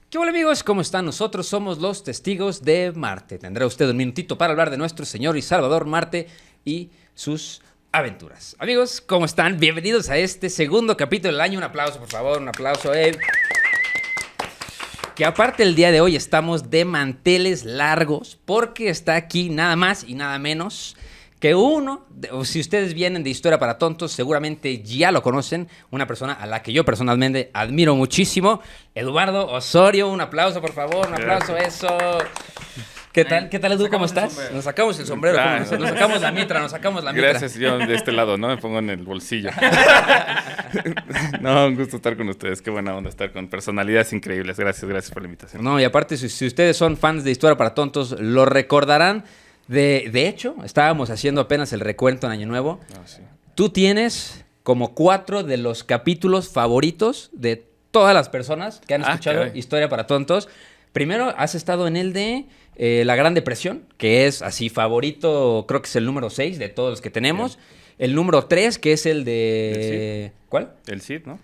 ¿Qué hola amigos? ¿Cómo están? Nosotros somos los Testigos de Marte. Tendrá usted un minutito para hablar de nuestro Señor y Salvador Marte y sus aventuras. Amigos, ¿cómo están? Bienvenidos a este segundo capítulo del año. Un aplauso, por favor, un aplauso. Que aparte el día de hoy estamos de manteles largos porque está aquí nada más y nada menos que si ustedes vienen de Historia para Tontos, seguramente ya lo conocen, una persona a la que yo personalmente admiro muchísimo, Eduardo Osorio. Un aplauso, por favor, un aplauso, eso. ¿Qué tal, Edu? ¿Cómo estás? Nos sacamos el sombrero, Claro. nos sacamos la mitra, Gracias, yo de este lado, ¿no? Me pongo en el bolsillo. No, un gusto estar con ustedes. Qué buena onda estar con personalidades increíbles. Gracias por la invitación. No, y aparte, si ustedes son fans de Historia para Tontos, lo recordarán. De hecho, estábamos haciendo apenas el recuento en Año Nuevo. No, sí. Tú tienes como 4 de los capítulos favoritos de todas las personas que han escuchado caray. Historia para Tontos. Primero, has estado en el de La Gran Depresión, que es así favorito, creo que es el número 6 de todos los que tenemos. Bien. El número 3, que es el ¿El de... ¿Cuál? El Cid, ¿no?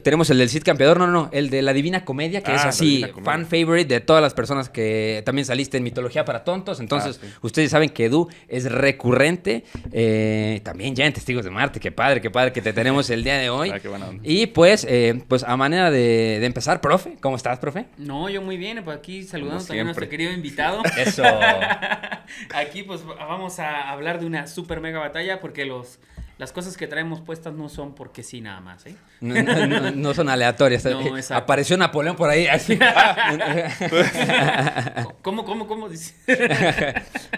Tenemos el del Cid Campeador, no, el de La Divina Comedia, que es La así, Divina Comedia. fan favorite de todas las personas que también saliste en Mitología para Tontos. Entonces, Sí. ustedes saben que Edu es recurrente, también ya en Testigos de Marte. Qué padre que te tenemos el día de hoy. Qué buena onda. Y pues a manera de empezar, profe, ¿cómo estás, profe? No, yo muy bien, pues aquí saludando Como también a nuestro siempre. querido invitado. Eso. Aquí pues vamos a hablar de una super mega batalla porque las cosas que traemos puestas no son porque sí nada más, ¿eh? No son aleatorias. No, exacto. Apareció Napoleón por ahí. Así. ¿Cómo dice?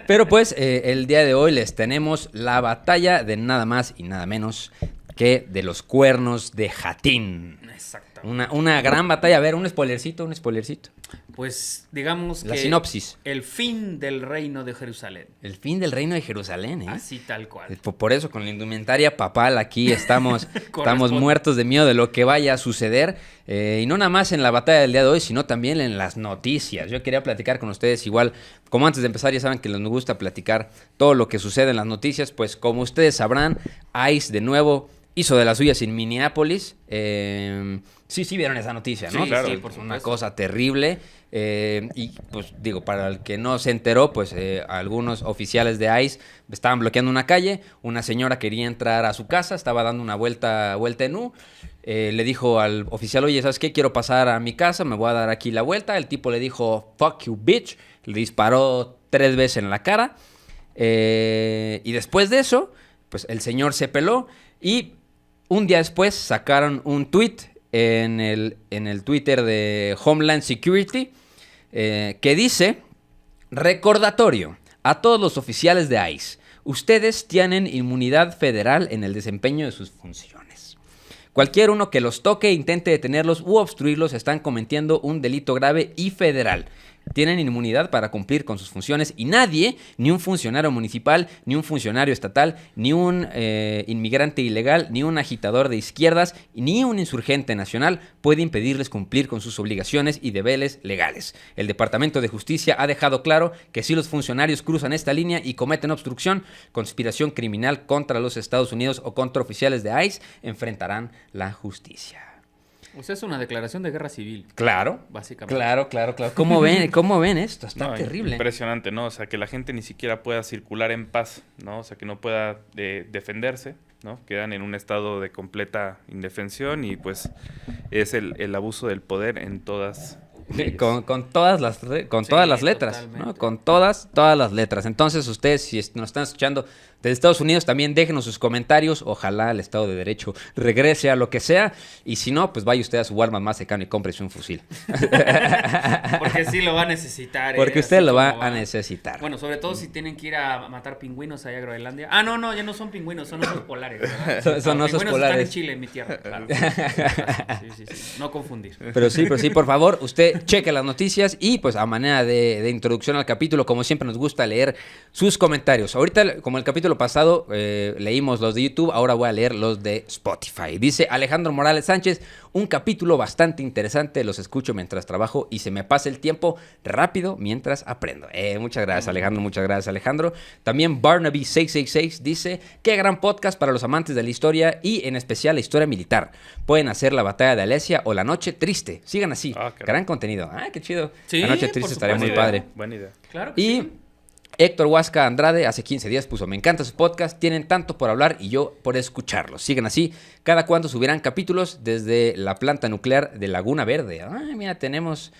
Pero pues el día de hoy les tenemos la batalla de nada más y nada menos que de los Cuernos de Jatín. Exacto. Una gran batalla. A ver, un spoilercito. Pues digamos La que sinopsis. el fin del reino de Jerusalén. El fin del reino de Jerusalén, ¿eh? Así tal cual. Por eso, con la indumentaria papal aquí estamos Corresponde. muertos de miedo de lo que vaya a suceder. Y no nada más en la batalla del día de hoy, sino también en las noticias. Yo quería platicar con ustedes igual, como antes de empezar, ya saben que nos gusta platicar todo lo que sucede en las noticias. Pues como ustedes sabrán, ICE de nuevo hizo de las suyas en Minneapolis. Sí vieron esa noticia, ¿no? Sí, claro. Sí, por Una supuesto. cosa terrible. Y pues digo, para el que no se enteró, pues algunos oficiales de ICE estaban bloqueando una calle. Una señora quería entrar a su casa, estaba dando una vuelta en U. Le dijo al oficial, oye, ¿sabes qué? Quiero pasar a mi casa, me voy a dar aquí la vuelta. El tipo le dijo, fuck you, bitch. Le disparó 3 veces en la cara. Y después de eso, pues el señor se peló. Y un día después sacaron un tweet en el Twitter de Homeland Security que dice: recordatorio a todos los oficiales de ICE, ustedes tienen inmunidad federal en el desempeño de sus funciones. Cualquier uno que los toque e intente detenerlos u obstruirlos están cometiendo un delito grave y federal. Tienen inmunidad para cumplir con sus funciones y nadie, ni un funcionario municipal, ni un funcionario estatal, ni un inmigrante ilegal, ni un agitador de izquierdas, ni un insurgente nacional puede impedirles cumplir con sus obligaciones y deberes legales. El Departamento de Justicia ha dejado claro que si los funcionarios cruzan esta línea y cometen obstrucción, conspiración criminal contra los Estados Unidos o contra oficiales de ICE, enfrentarán la justicia. O sea, es una declaración de guerra civil, Claro, básicamente. claro. ¿Cómo ven esto? Está No, terrible. Impresionante, ¿no? O sea, que la gente ni siquiera pueda circular en paz, ¿no? O sea, que no pueda defenderse, ¿no? Quedan en un estado de completa indefensión y pues es el abuso del poder en todas Con todas las letras, totalmente. ¿no? Con todas las letras. Entonces, ustedes, si nos están escuchando desde Estados Unidos, también déjenos sus comentarios. Ojalá el Estado de Derecho regrese a lo que sea. Y si no, pues vaya usted a su Walmart más cercano y cómprese un fusil. Porque sí lo va a necesitar. Porque así usted lo va como a necesitar. Bueno, sobre todo si tienen que ir a matar pingüinos allá a Groenlandia. Ah, no, ya no son pingüinos, son osos polares, ¿verdad? Son osos pingüinos polares. están en Chile, en mi tierra, claro. Sí. No confundir. Pero sí, por favor, usted cheque las noticias y pues a manera de introducción al capítulo, como siempre nos gusta leer sus comentarios. Ahorita, como el capítulo pasado, leímos los de YouTube, ahora voy a leer los de Spotify. Dice Alejandro Morales Sánchez, Un capítulo bastante interesante, los escucho mientras trabajo y se me pasa el tiempo rápido mientras aprendo. Muchas gracias, Alejandro, muchas gracias, Alejandro. También Barnaby666 dice, qué gran podcast para los amantes de la historia y en especial la historia militar. Pueden hacer la batalla de Alesia o la noche triste. Sigan así. Gran contenido. Qué chido. Sí, la noche triste estaría muy padre. Buena idea. Claro que Y sí. Héctor Huasca Andrade hace 15 días puso, me encanta su podcast, tienen tanto por hablar y yo por escucharlos. Sigan así, cada cuando subirán capítulos desde la planta nuclear de Laguna Verde. Mira, tenemos...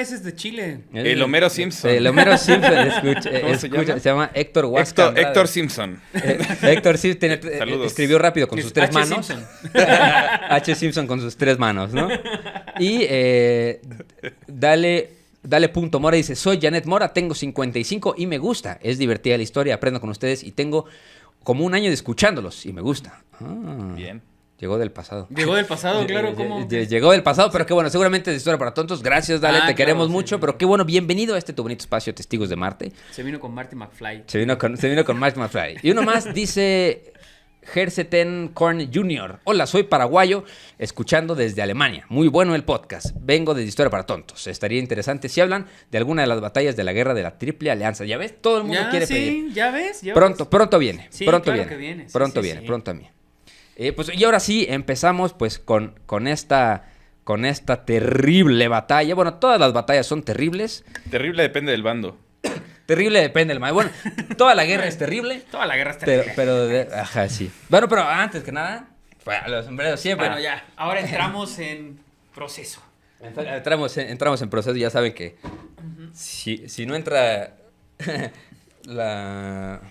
Ese es de Chile. El Homero Simpson. El Homero Simpson, ¿Cómo se llama? se llama Héctor Huasca Andrade. Héctor Simpson. Héctor Simpson escribió rápido con Es sus 3 H. manos. Simpson. H. Simpson con sus 3 manos, ¿no? Y Dale punto Mora dice, soy Janet Mora, tengo 55 y me gusta. Es divertida la historia, aprendo con ustedes y tengo como un año de escuchándolos y me gusta. Bien. Llegó del pasado. Llegó del pasado, claro, ¿cómo? Llegó del pasado, pero qué bueno, seguramente es historia para tontos. Gracias, Dale, te claro, queremos sí, mucho, sí. pero qué bueno, bienvenido a este tu bonito espacio, Testigos de Marte. Se vino con Marty McFly. Se vino con Mike McFly. Y uno más dice... Gerseten Korn Jr. Hola, soy paraguayo, escuchando desde Alemania. Muy bueno el podcast. Vengo de Historia para Tontos. Estaría interesante si hablan de alguna de las batallas de la guerra de la Triple Alianza. ¿Ya ves? Todo el mundo quiere pedir. ¿Ya ves? Pronto viene. Sí, pronto claro viene. que viene. Sí, Pronto sí, viene, sí. pronto a mí. Pues, y ahora sí, empezamos pues con esta terrible batalla. Bueno, todas las batallas son terribles. Terrible depende del bando. Terrible depende del... Bueno, toda la guerra es terrible. Toda la guerra está terrible. Ajá, sí. Bueno, pero antes que nada, los sombreros siempre. Bueno, ya. Ahora entramos en proceso. Entramos en proceso, ya saben que si no entra la...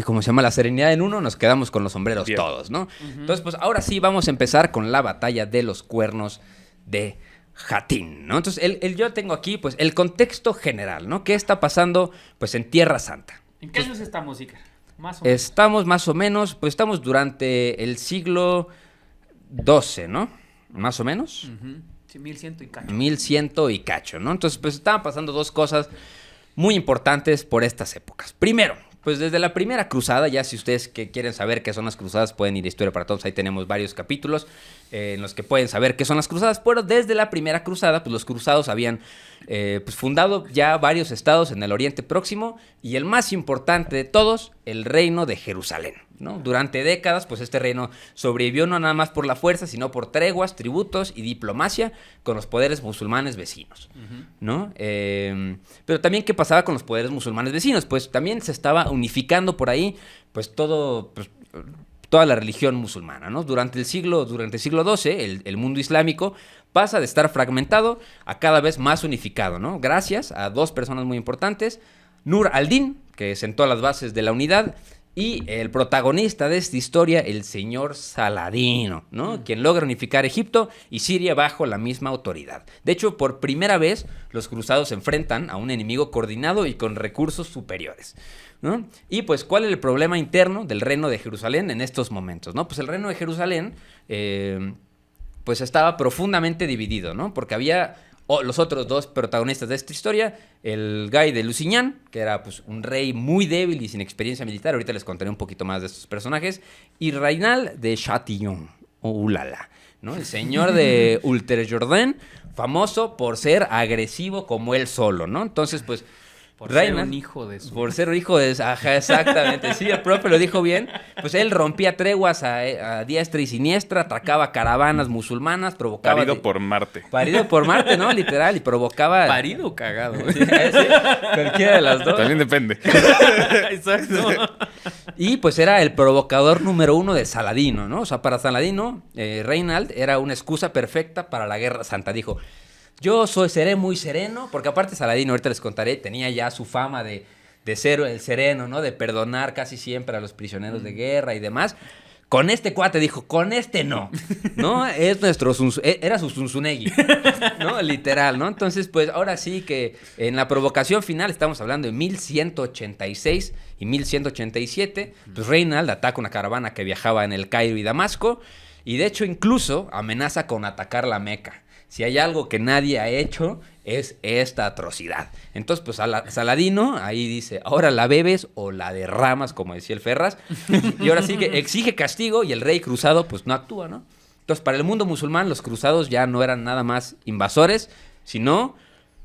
¿cómo se llama? La serenidad en uno, nos quedamos con los sombreros Bien. todos, ¿no? Entonces, pues ahora sí vamos a empezar con la batalla de los cuernos de Jatín, ¿no? Entonces, yo tengo aquí, pues, el contexto general, ¿no? ¿Qué está pasando, pues, en Tierra Santa? ¿En qué años estamos, Iker? Más o menos. Estamos más o menos, pues, estamos durante el siglo XII, ¿no? Más o menos. Sí, 1100 y cacho. 1100 y cacho, ¿no? Entonces, pues, estaban pasando dos cosas muy importantes por estas épocas. Primero, pues desde la primera cruzada, ya si ustedes que quieren saber qué son las cruzadas, pueden ir a Historia para Todos, ahí tenemos varios capítulos en los que pueden saber qué son las cruzadas, pero desde la primera cruzada, pues los cruzados habían pues fundado ya varios estados en el Oriente Próximo y el más importante de todos, el Reino de Jerusalén, ¿no? Durante décadas, pues este reino sobrevivió no nada más por la fuerza, sino por treguas, tributos y diplomacia con los poderes musulmanes vecinos, ¿no? Pero también, ¿qué pasaba con los poderes musulmanes vecinos? Pues también se estaba unificando por ahí, pues todo... Pues, toda la religión musulmana, ¿no? Durante el siglo XII, el mundo islámico pasa de estar fragmentado a cada vez más unificado, ¿no? Gracias a dos personas muy importantes, Nur al-Din, que sentó las bases de la unidad, y el protagonista de esta historia, el señor Saladino, ¿no? Quien logra unificar Egipto y Siria bajo la misma autoridad. De hecho, por primera vez, los cruzados se enfrentan a un enemigo coordinado y con recursos superiores, ¿no? Y pues, ¿cuál es el problema interno del reino de Jerusalén en estos momentos, ¿no? Pues el reino de Jerusalén, pues estaba profundamente dividido, ¿no? Porque había los otros dos protagonistas de esta historia, el Guy de Lusignan, que era pues un rey muy débil y sin experiencia militar, ahorita les contaré un poquito más de estos personajes, y Rainal de Chatillon, o Ulala, ¿no? El señor de Ultrejordán, famoso por ser agresivo como él solo, ¿no? Entonces, pues, Por ser Reinald, un hijo de su... Por ser un hijo de... Ajá, exactamente. Sí, el profe lo dijo bien. Pues él rompía treguas a diestra y siniestra, atracaba caravanas musulmanas, provocaba... Parido por Marte. Parido por Marte, ¿no? Literal, y provocaba... Parido o cagado. Sí, cualquiera de las dos. También depende. Exacto. Y pues era el provocador número uno de Saladino, ¿no? O sea, para Saladino, Reinald era una excusa perfecta para la Guerra Santa. Dijo... seré muy sereno, porque aparte Saladino, ahorita les contaré, tenía ya su fama de ser el sereno, ¿no? De perdonar casi siempre a los prisioneros de guerra y demás. Con este cuate dijo, con este no, ¿no? Es nuestro, era su Zunzunegui, ¿no? Literal, ¿no? Entonces, pues ahora sí que en la provocación final, estamos hablando de 1186 y 1187, pues Reinald ataca una caravana que viajaba en el Cairo y Damasco, y de hecho incluso amenaza con atacar la Meca. Si hay algo que nadie ha hecho, es esta atrocidad. Entonces, pues Saladino ahí dice, ahora la bebes o la derramas, como decía el Ferraz. Y ahora sí que exige castigo y el rey cruzado, pues no actúa, ¿no? Entonces, para el mundo musulmán, los cruzados ya no eran nada más invasores, sino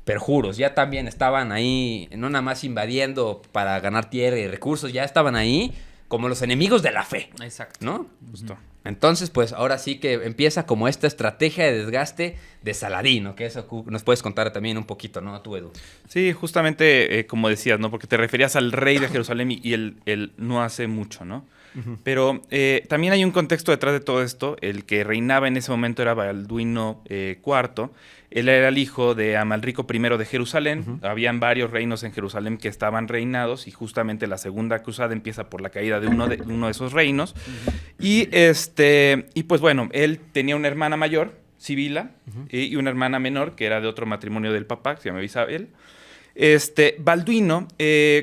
perjuros. Ya también estaban ahí, no nada más invadiendo para ganar tierra y recursos, ya estaban ahí como los enemigos de la fe. Exacto. ¿No? Justo. Entonces, pues ahora sí que empieza como esta estrategia de desgaste de Saladino, que eso nos puedes contar también un poquito, ¿no? Tú, Edu. Sí, justamente como decías, ¿no? Porque te referías al rey de Jerusalén y él no hace mucho, ¿no? Pero también hay un contexto detrás de todo esto. El que reinaba en ese momento era Balduino IV. Él era el hijo de Amalrico I de Jerusalén. Habían varios reinos en Jerusalén que estaban reinados y justamente la Segunda Cruzada empieza por la caída de uno de esos reinos. Y pues bueno, él tenía una hermana mayor, Sibila, y una hermana menor que era de otro matrimonio del papá, que se llama Isabel. Balduino,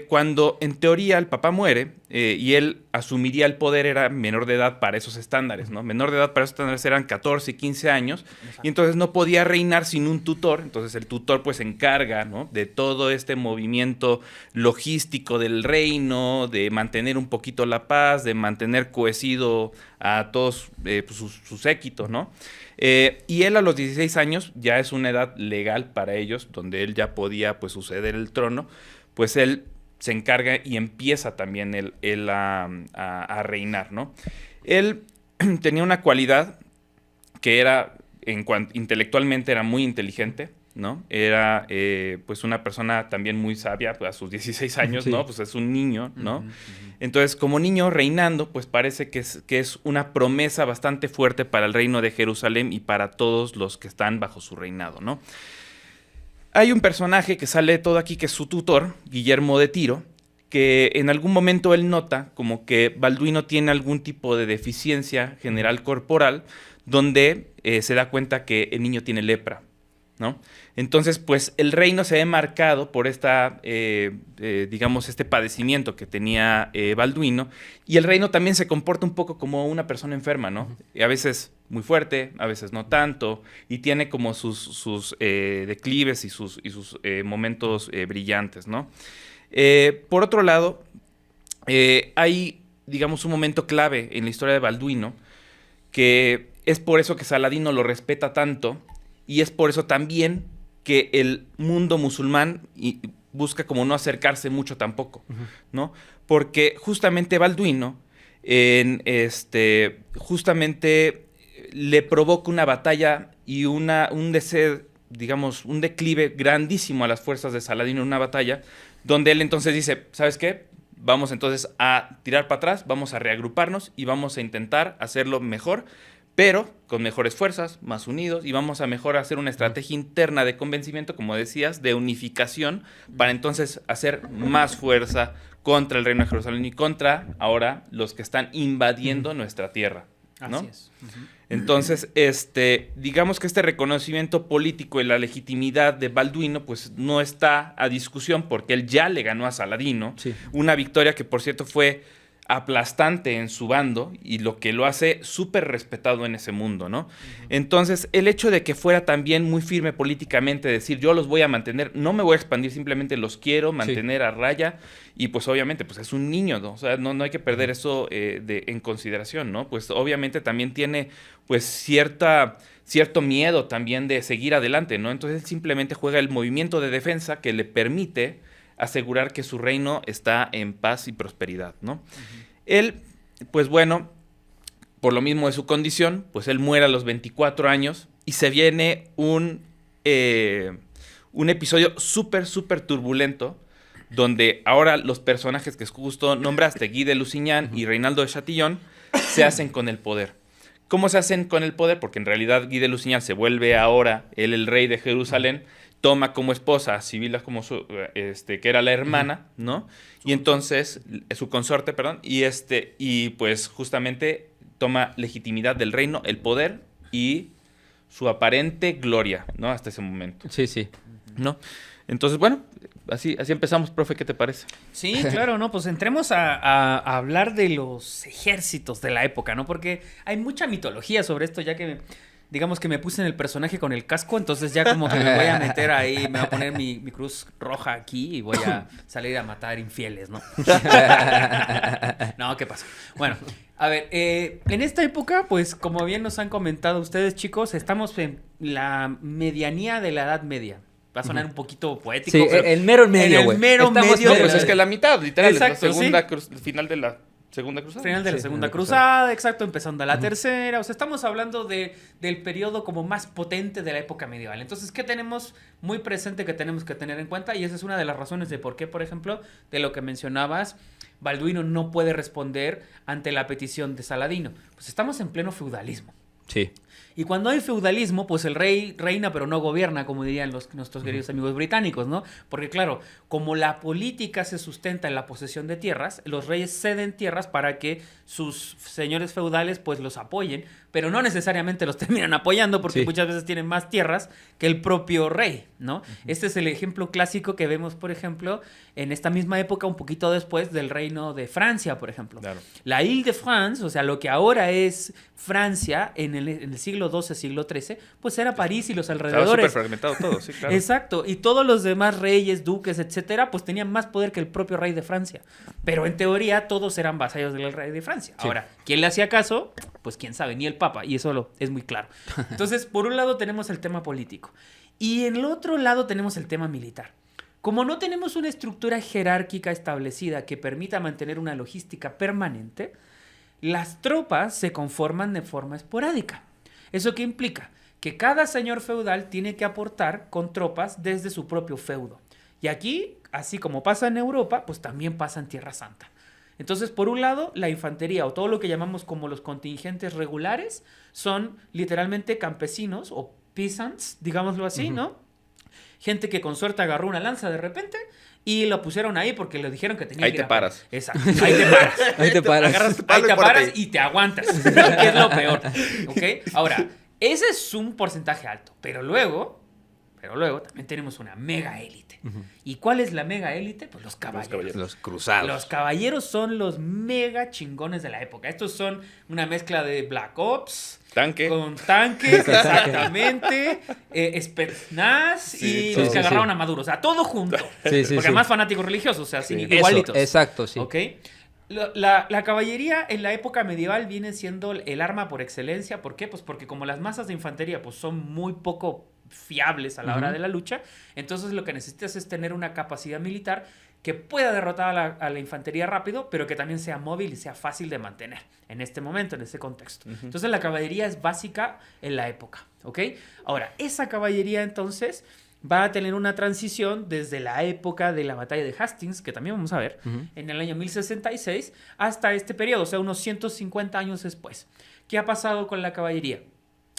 cuando en teoría el papá muere y él asumiría el poder, era menor de edad para esos estándares, ¿no? Menor de edad para esos estándares eran 14 y 15 años. Exacto. Y entonces no podía reinar sin un tutor. Entonces el tutor pues se encarga, ¿no? De todo este movimiento logístico del reino, de mantener un poquito la paz, de mantener cohesido a todos pues, su séquito, ¿no? Y él a los 16 años, ya es una edad legal para ellos, donde él ya podía pues suceder el trono, pues él se encarga y empieza también él a reinar, ¿no? Él tenía una cualidad que era, intelectualmente era muy inteligente, ¿no? Era pues una persona también muy sabia, pues, a sus 16 años, sí. ¿No? Pues es un niño, ¿no? Entonces, como niño reinando, pues parece que es una promesa bastante fuerte para el reino de Jerusalén y para todos los que están bajo su reinado, ¿no? Hay un personaje que sale todo aquí, que es su tutor, Guillermo de Tiro, que en algún momento él nota como que Balduino tiene algún tipo de deficiencia general corporal, donde se da cuenta que el niño tiene lepra, ¿no? Entonces, pues el reino se ve marcado por digamos, este padecimiento que tenía Balduino, y el reino también se comporta un poco como una persona enferma, ¿no? Y a veces muy fuerte, a veces no tanto, y tiene como sus declives y sus momentos brillantes, ¿no? Por otro lado, hay, digamos, un momento clave en la historia de Balduino, que es por eso que Saladino lo respeta tanto, y es por eso también que el mundo musulmán busca como no acercarse mucho tampoco, ¿no? Porque justamente Balduino, justamente le provoca una batalla y un digamos, un declive grandísimo a las fuerzas de Saladino en una batalla, donde él entonces dice, ¿sabes qué? Vamos entonces a tirar para atrás, vamos a reagruparnos y vamos a intentar hacerlo mejor, pero con mejores fuerzas, más unidos, y vamos a mejor hacer una estrategia interna de convencimiento, como decías, de unificación, para entonces hacer más fuerza contra el reino de Jerusalén y contra ahora los que están invadiendo nuestra tierra, ¿no? Así es. Entonces, digamos que este reconocimiento político y la legitimidad de Balduino, pues no está a discusión porque él ya le ganó a Saladino, sí. Una victoria que, por cierto, fue aplastante en su bando y lo que lo hace súper respetado en ese mundo, ¿no? Entonces, el hecho de que fuera también muy firme políticamente, decir, yo los voy a mantener, no me voy a expandir, simplemente los quiero mantener a raya, y pues obviamente, pues es un niño, ¿no? O sea, no hay que perder eso en consideración, ¿no? Pues obviamente también tiene, pues, cierto miedo también de seguir adelante, ¿no? Entonces, él simplemente juega el movimiento de defensa que le permite asegurar que su reino está en paz y prosperidad, ¿no? Él, pues bueno, por lo mismo de su condición, pues él muere a los 24 años y se viene un episodio súper turbulento, donde ahora los personajes que justo nombraste, Guy de Lusignan y Reinaldo de Chatillon, se hacen con el poder. ¿Cómo se hacen con el poder? Porque en realidad Guy de Lusignan se vuelve ahora él el rey de Jerusalén, toma como esposa a Sibila, como que era la hermana, ¿no? Y entonces, su consorte, perdón, y pues justamente toma legitimidad del reino, el poder y su aparente gloria, ¿no? Hasta ese momento. Sí. ¿No? Entonces, bueno, así empezamos, profe, ¿qué te parece? Sí, claro, ¿no? Pues entremos a hablar de los ejércitos de la época, ¿no? Porque hay mucha mitología sobre esto, ya que digamos que me puse en el personaje con el casco, entonces ya como que me voy a meter ahí, me voy a poner mi cruz roja aquí y voy a salir a matar infieles, ¿no? No, ¿qué pasó? Bueno, a ver, en esta época, pues como bien nos han comentado ustedes, chicos, estamos en la medianía de la Edad Media. Va a sonar un poquito poético. Sí, pero el mero medio, güey. el mero Estamos medio. No, de pues la- es que la mitad, literal, Exacto, es la final de la segunda cruzada. Final de la Sí, Segunda Segunda Cruzada, exacto, empezando la tercera. O sea, estamos hablando del periodo como más potente de la época medieval. Entonces, ¿qué tenemos muy presente que tenemos que tener en cuenta? Y esa es una de las razones de por qué, por ejemplo, de lo que mencionabas, Balduino no puede responder ante la petición de Saladino. Pues estamos en pleno feudalismo. Sí. Y cuando hay feudalismo, pues el rey reina pero no gobierna, como dirían nuestros queridos amigos británicos, ¿no? Porque claro, como la política se sustenta en la posesión de tierras, los reyes ceden tierras para que sus señores feudales pues los apoyen, pero no necesariamente los terminan apoyando porque Sí. muchas veces tienen más tierras que el propio rey, ¿no? Este es el ejemplo clásico que vemos, por ejemplo, en esta misma época, un poquito después del reino de Francia, por ejemplo. Claro. La Île-de-France, o sea, lo que ahora es Francia en el siglo XII, siglo XIII, pues era París y los Estaba súper alrededores. fragmentado todo, sí, claro. Exacto, y todos los demás reyes, duques, etcétera, pues tenían más poder que el propio rey de Francia. Pero en teoría todos eran vasallos del rey de Francia. Sí. Ahora, ¿quién le hacía caso? Pues quién sabe, ni el Papa, y eso es muy claro. Entonces, por un lado tenemos el tema político, y en el otro lado tenemos el tema militar. Como no tenemos una estructura jerárquica establecida que permita mantener una logística permanente, las tropas se conforman de forma esporádica. ¿Eso qué implica? Que cada señor feudal tiene que aportar con tropas desde su propio feudo. Y aquí, así como pasa en Europa, pues también pasa en Tierra Santa. Entonces, por un lado, la infantería o todo lo que llamamos como los contingentes regulares son literalmente campesinos o peasants, digámoslo así, ¿no? Gente que con suerte agarró una lanza de repente y lo pusieron ahí porque le dijeron que tenía Ahí que te ir a paras. Exacto, ahí te paras. Ahí te paras. Agarras tu Ahí palo te y párate paras ahí. y te aguantas, que es lo peor, ¿ok? Ahora, ese es un porcentaje alto, pero luego también tenemos una mega élite. ¿Y cuál es la mega élite? Pues los caballeros. caballeros. Los cruzados. Los caballeros son los mega chingones de la época. Estos son una mezcla de Black Ops Tanque. con tanques, exactamente, Spetsnaz Sí, y todo. los que Sí, agarraron sí. a Maduro. O sea, todo junto. Sí, sí, Porque sí. además fanáticos religiosos, o sea, sí, Sí. igualitos. Eso, exacto, sí. ¿Ok? La caballería en la época medieval viene siendo el arma por excelencia. ¿Por qué? Pues porque como las masas de infantería pues son muy poco fiables a la hora de la lucha, entonces lo que necesitas es tener una capacidad militar que pueda derrotar a la infantería rápido, pero que también sea móvil y sea fácil de mantener en este momento, en este contexto. Entonces la caballería es básica en la época, ¿ok? Ahora, esa caballería entonces va a tener una transición desde la época de la batalla de Hastings, que también vamos a ver, en el año 1066, hasta este periodo, o sea, unos 150 años después. ¿Qué ha pasado con la caballería?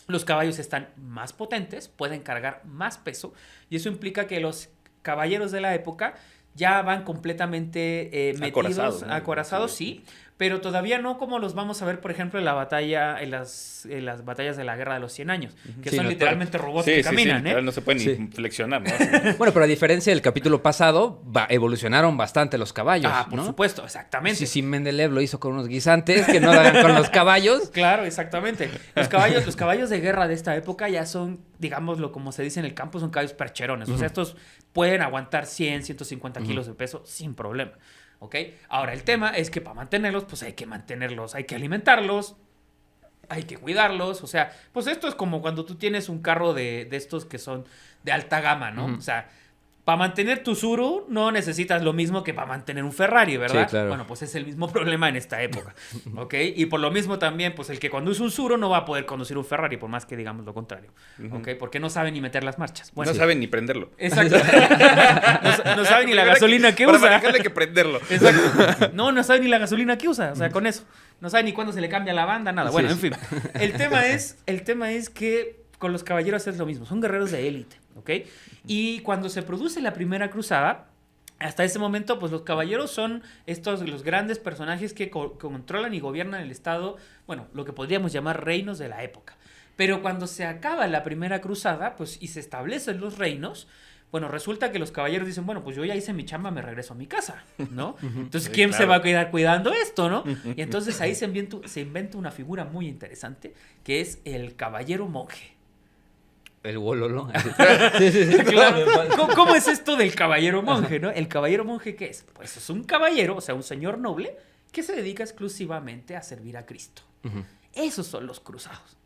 Los caballos están más potentes, pueden cargar más peso, y eso implica que los caballeros de la época ya van completamente metidos, Acorazados, ¿no? acorazados, sí, pero todavía no como los vamos a ver, por ejemplo, en la batalla, en las batallas de la Guerra de los 100 años, que Sí, son no, literalmente robots que caminan, literal, ¿eh? no se pueden Sí. ni flexionar, ¿no? Bueno, pero a diferencia del capítulo pasado, evolucionaron bastante los caballos, Ah, por ¿no? supuesto, exactamente. Sí, sí, Mendeleev lo hizo con unos guisantes que no hagan con los caballos. Claro, exactamente. Los caballos de guerra de esta época ya son, digámoslo como se dice en el campo, son caballos percherones. O sea, estos pueden aguantar 100, 150 kilos de peso sin problema. ¿Ok? Ahora, el tema es que para mantenerlos, pues hay que mantenerlos, hay que alimentarlos, hay que cuidarlos. O sea, pues esto es como cuando tú tienes un carro de estos que son de alta gama, ¿no? O sea, para mantener tu Tsuru no necesitas lo mismo que para mantener un Ferrari, ¿verdad? Sí, claro. Bueno, pues es el mismo problema en esta época, ¿ok? Y por lo mismo también, pues el que conduce un Tsuru no va a poder conducir un Ferrari, por más que digamos lo contrario, ¿ok? Porque no sabe ni meter las marchas. Bueno, no saben ni prenderlo. exacto. No sabe ni la gasolina que Para usa. manejarle hay que prenderlo. Exacto. No sabe ni la gasolina que usa, o sea, con eso. No sabe ni cuándo se le cambia la banda, nada. Bueno, en fin. El tema es que con los caballeros es lo mismo, son guerreros de élite, ¿ok? Y cuando se produce la primera cruzada, hasta ese momento, pues los caballeros son los grandes personajes que controlan y gobiernan el estado, bueno, lo que podríamos llamar reinos de la época. Pero cuando se acaba la primera cruzada, pues y se establecen los reinos, Bueno, resulta que los caballeros dicen, bueno, pues yo ya hice mi chamba, me regreso a mi casa, ¿no? Entonces, Sí, ¿quién se claro. va a quedar cuidando esto, no? Y entonces ahí se inventa una figura muy interesante, que es el caballero monje. El bololo. Claro. ¿Cómo es esto del caballero monje, no? El caballero monje, ¿qué es? Pues es un caballero, o sea, un señor noble, que se dedica exclusivamente a servir a Cristo. Ujú. Esos son los cruzados.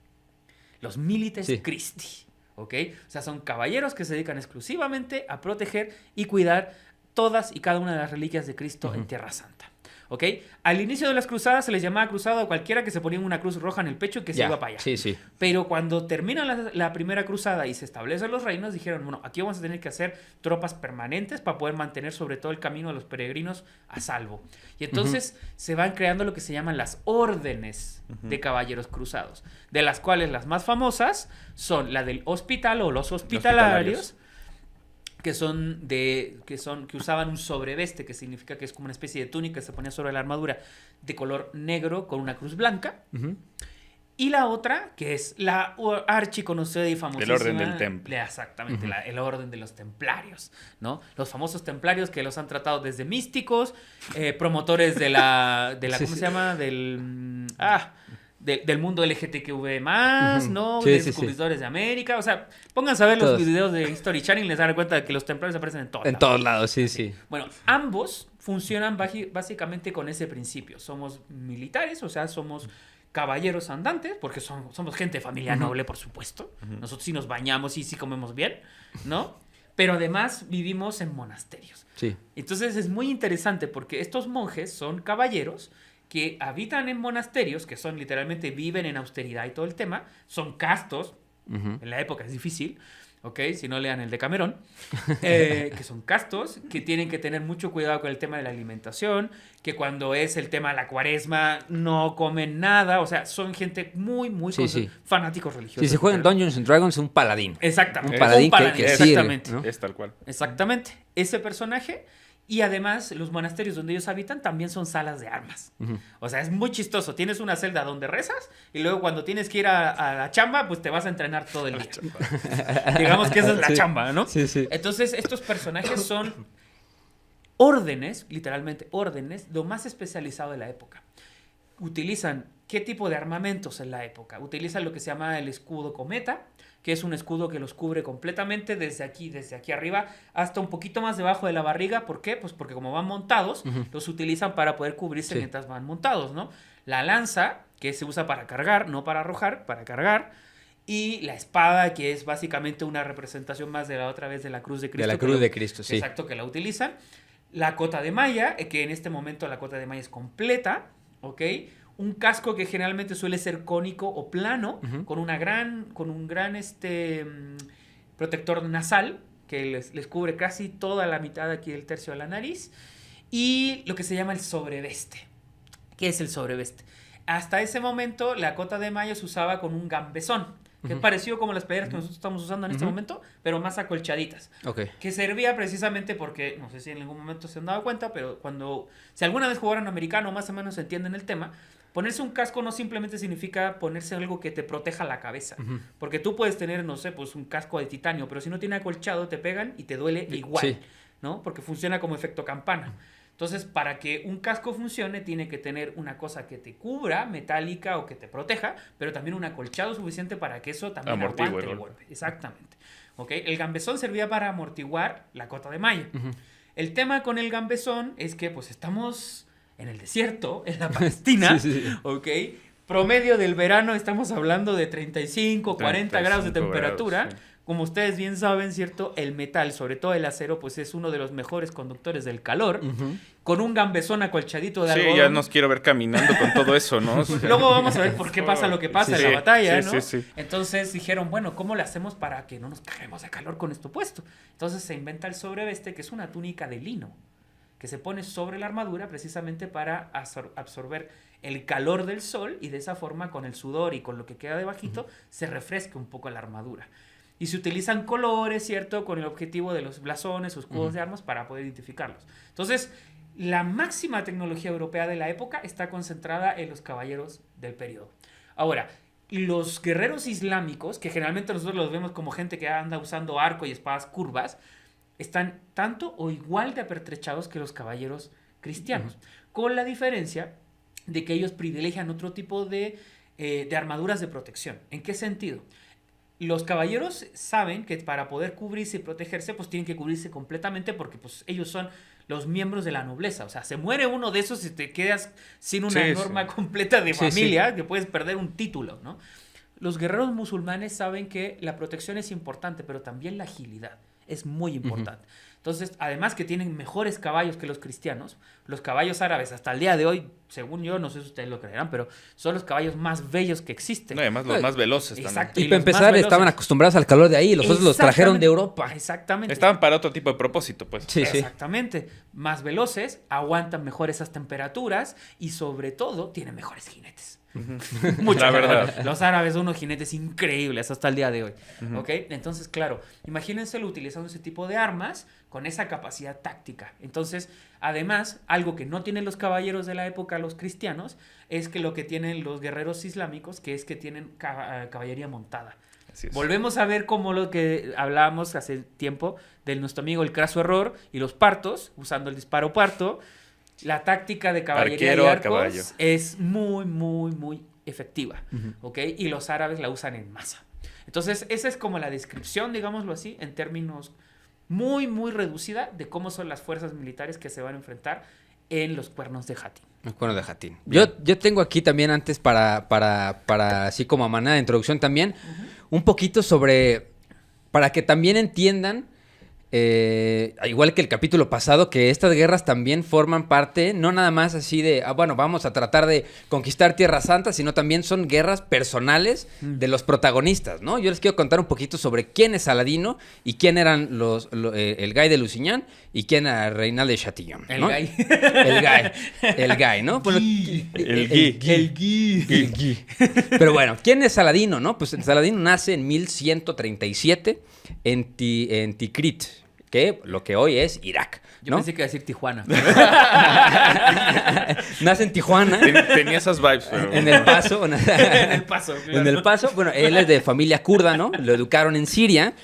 Los milites Sí. Christi, ¿ok? O sea, son caballeros que se dedican exclusivamente a proteger y cuidar todas y cada una de las reliquias de Cristo en Tierra Santa, ¿ok? Al inicio de las cruzadas se les llamaba cruzado a cualquiera que se ponía una cruz roja en el pecho y que se Ya, iba para allá. sí, sí. Pero cuando termina la primera cruzada y se establecen los reinos, dijeron, bueno, aquí vamos a tener que hacer tropas permanentes para poder mantener sobre todo el camino a los peregrinos a salvo. Y entonces se van creando lo que se llaman las órdenes de caballeros cruzados, de las cuales las más famosas son la del hospital o los hospitalarios, que usaban un sobreveste, que significa que es como una especie de túnica que se ponía sobre la armadura de color negro con una cruz blanca. Ujú. Y la otra, que es la archiconocida y famosísima... El orden del Temple. Exactamente, el orden de los templarios, ¿no? Los famosos templarios que los han tratado desde místicos, promotores de la Sí, ¿cómo sí. se llama? Del mundo LGTBQ+, ¿no? Sí, De sí, sí. descubridores de América. O sea, pónganse a ver los Todos. videos de History Channel y les darán cuenta de que los templarios aparecen en todos En lados. todos lados, sí, sí. Bueno, ambos funcionan básicamente con ese principio. Somos militares, o sea, somos caballeros andantes, porque somos gente de familia noble, por supuesto. Nosotros sí nos bañamos y sí comemos bien, ¿no? Pero además vivimos en monasterios. Sí. Entonces es muy interesante porque estos monjes son caballeros que habitan en monasterios, que son literalmente viven en austeridad y todo el tema, son castos, Ujú. en la época es difícil, ¿ok? Si no lean el Decamerón, que son castos, que tienen que tener mucho cuidado con el tema de la alimentación, que cuando es el tema de la cuaresma no comen nada, o sea, son gente muy, muy Sí, sí. fanáticos religiosos. Si se juega en Dungeons and Dragons, un paladín. Exactamente. Un paladín que sirve, exactamente. ¿no? Es tal cual. Exactamente. Ese personaje. Y además, los monasterios donde ellos habitan también son salas de armas. Ujú. O sea, es muy chistoso. Tienes una celda donde rezas y luego cuando tienes que ir a la chamba, pues te vas a entrenar todo el día. Digamos que esa es la Sí. chamba, ¿no? Sí, sí. Entonces, estos personajes son órdenes, literalmente órdenes, lo más especializado de la época. Utilizan qué tipo de armamentos en la época. Utilizan lo que se llama el escudo cometa, que es un escudo que los cubre completamente desde aquí arriba, hasta un poquito más debajo de la barriga. ¿Por qué? Pues porque como van montados, los utilizan para poder cubrirse Sí. mientras van montados, ¿no? La lanza, que se usa para cargar, no para arrojar, para cargar. Y la espada, que es básicamente una representación más de la otra vez de la cruz de Cristo. De la que cruz lo- de Cristo, sí. Exacto, que la utilizan. La cota de malla, que en este momento la cota de malla es completa, ¿ok? Un casco que generalmente suele ser cónico o plano, Ujú. con un gran protector nasal, que les cubre casi toda la mitad aquí del tercio de la nariz. Y lo que se llama el sobreveste. ¿Qué es el sobreveste? Hasta ese momento la cota de malla se usaba con un gambesón, que es parecido como las playeras que nosotros estamos usando en este Ujú. momento, pero más acolchaditas. Ok. Que servía precisamente porque, no sé si en algún momento se han dado cuenta, pero si alguna vez jugaron americano, más o menos entienden el tema, ponerse un casco no simplemente significa ponerse algo que te proteja la cabeza. Ujú. Porque tú puedes tener, no sé, pues un casco de titanio, pero si no tiene acolchado te pegan y te duele igual, Sí. ¿no? Porque funciona como efecto campana. Entonces, para que un casco funcione, tiene que tener una cosa que te cubra, metálica o que te proteja, pero también un acolchado suficiente para que eso también Amortigue aguante el el golpe. golpe. Exactamente. ¿Ok? El gambesón servía para amortiguar la cota de malla. Ujú. El tema con el gambesón es que pues estamos en el desierto, en la Palestina, Sí, sí, sí. ¿ok? Promedio del verano estamos hablando de 35, 40 grados de 35 temperatura. grados, sí. Como ustedes bien saben, ¿cierto? El metal, sobre todo el acero, pues es uno de los mejores conductores del calor. Ujú. Con un gambesón acolchadito de Sí, algodón. ya nos quiero ver caminando con todo eso, ¿no? O sea, Luego vamos a ver por qué pasa lo que pasa Sí, en la batalla, sí, ¿no? sí, sí. Entonces dijeron, bueno, ¿cómo le hacemos para que no nos caguemos de calor con esto puesto? Entonces se inventa el sobreveste, que es una túnica de lino, que se pone sobre la armadura precisamente para absorber el calor del sol y de esa forma con el sudor y con lo que queda debajito se refresca un poco la armadura. Y se utilizan colores, ¿cierto? Con el objetivo de los blasones o escudos de armas para poder identificarlos. Entonces, la máxima tecnología europea de la época está concentrada en los caballeros del periodo. Ahora, los guerreros islámicos, que generalmente nosotros los vemos como gente que anda usando arco y espadas curvas, están tanto o igual de apertrechados que los caballeros cristianos, con la diferencia de que ellos privilegian otro tipo de armaduras de protección. ¿En qué sentido? Los caballeros saben que para poder cubrirse y protegerse, pues tienen que cubrirse completamente porque pues ellos son los miembros de la nobleza. O sea, se muere uno de esos y te quedas sin una norma completa de familia, que puedes perder un título, ¿no? Los guerreros musulmanes saben que la protección es importante, pero también la agilidad es muy importante. Entonces, además que tienen mejores caballos que los cristianos, los caballos árabes hasta el día de hoy, según yo, no sé si ustedes lo creerán, pero son los caballos más bellos que existen. No, además los más veloces Exacto. también. Y para empezar, estaban acostumbrados al calor de ahí, los otros los trajeron de Europa. Exactamente. Estaban para otro tipo de propósito, pues. Sí, sí. Exactamente. Más veloces, aguantan mejor esas temperaturas y sobre todo tienen mejores jinetes. Mucho La mejor. verdad. Los árabes son unos jinetes increíbles hasta el día de hoy. ¿Ok? Entonces, claro, imagínenselo utilizando ese tipo de armas con esa capacidad táctica. Entonces, además, algo que no tienen los caballeros de la época, los cristianos, es que lo que tienen los guerreros islámicos, que es que tienen caballería montada. Así es. Volvemos a ver como lo que hablábamos hace tiempo de nuestro amigo el craso error y los partos, usando el disparo parto. La táctica de caballería Arquero y a arcos caballo. es muy, muy, muy efectiva, ¿ok? Y los árabes la usan en masa. Entonces, esa es como la descripción, digámoslo así, en términos muy, muy reducida de cómo son las fuerzas militares que se van a enfrentar en los cuernos de Hatín. Los cuernos de Hatín. Yo tengo aquí también antes para así como a manera de introducción también, un poquito sobre, para que también entiendan, igual que el capítulo pasado, que estas guerras también forman parte, no nada más así de, bueno, vamos a tratar de conquistar Tierra Santa, sino también son guerras personales de los protagonistas, ¿no? Yo les quiero contar un poquito sobre quién es Saladino y quién eran el Guy de Lusignan y quién era Reinald de Chatillon, ¿no? El Guy. El Guy, ¿no? Bueno, El Guy. Pero bueno, ¿quién es Saladino, no? Pues Saladino nace en 1137 en Tikrit, que lo que hoy es Irak, Yo ¿no? pensé que iba a decir Tijuana. Nace en Tijuana. Tenía esas vibes, pero... En El Paso. En El Paso. Claro. En El Paso, bueno, él es de familia kurda, ¿no? Lo educaron en Siria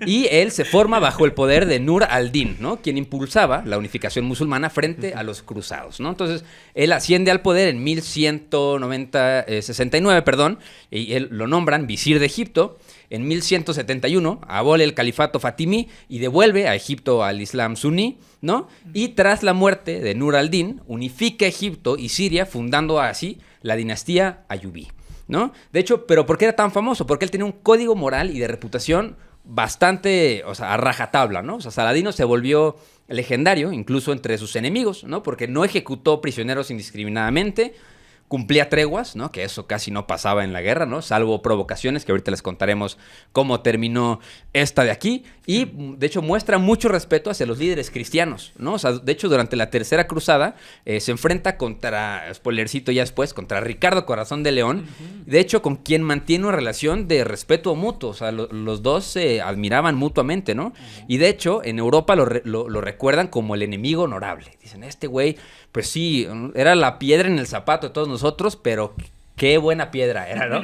y él se forma bajo el poder de Nur al-Din, ¿no? Quien impulsaba la unificación musulmana frente a los cruzados, ¿no? Entonces, él asciende al poder en 1169, y él lo nombran visir de Egipto. En 1171 abole el califato fatimí y devuelve a Egipto al Islam suní, ¿no? Y tras la muerte de Nur al-Din, unifica Egipto y Siria, fundando así la dinastía ayubí, ¿no? De hecho, ¿pero por qué era tan famoso? Porque él tenía un código moral y de reputación bastante, o sea, a rajatabla, ¿no? O sea, Saladino se volvió legendario, incluso entre sus enemigos, ¿no? Porque no ejecutó prisioneros indiscriminadamente, cumplía treguas, ¿no? Que eso casi no pasaba en la guerra, ¿no? Salvo provocaciones, que ahorita les contaremos cómo terminó esta de aquí. Y, de hecho, muestra mucho respeto hacia los líderes cristianos, ¿no? O sea, de hecho, durante la Tercera Cruzada se enfrenta contra, spoilercito ya después, contra Ricardo Corazón de León. De hecho, con quien mantiene una relación de respeto mutuo. O sea, los dos se admiraban mutuamente, ¿no? Y, de hecho, en Europa lo recuerdan como el enemigo honorable. Dicen, este güey, pues sí, era la piedra en el zapato de todos nosotros, pero qué buena piedra era, ¿no?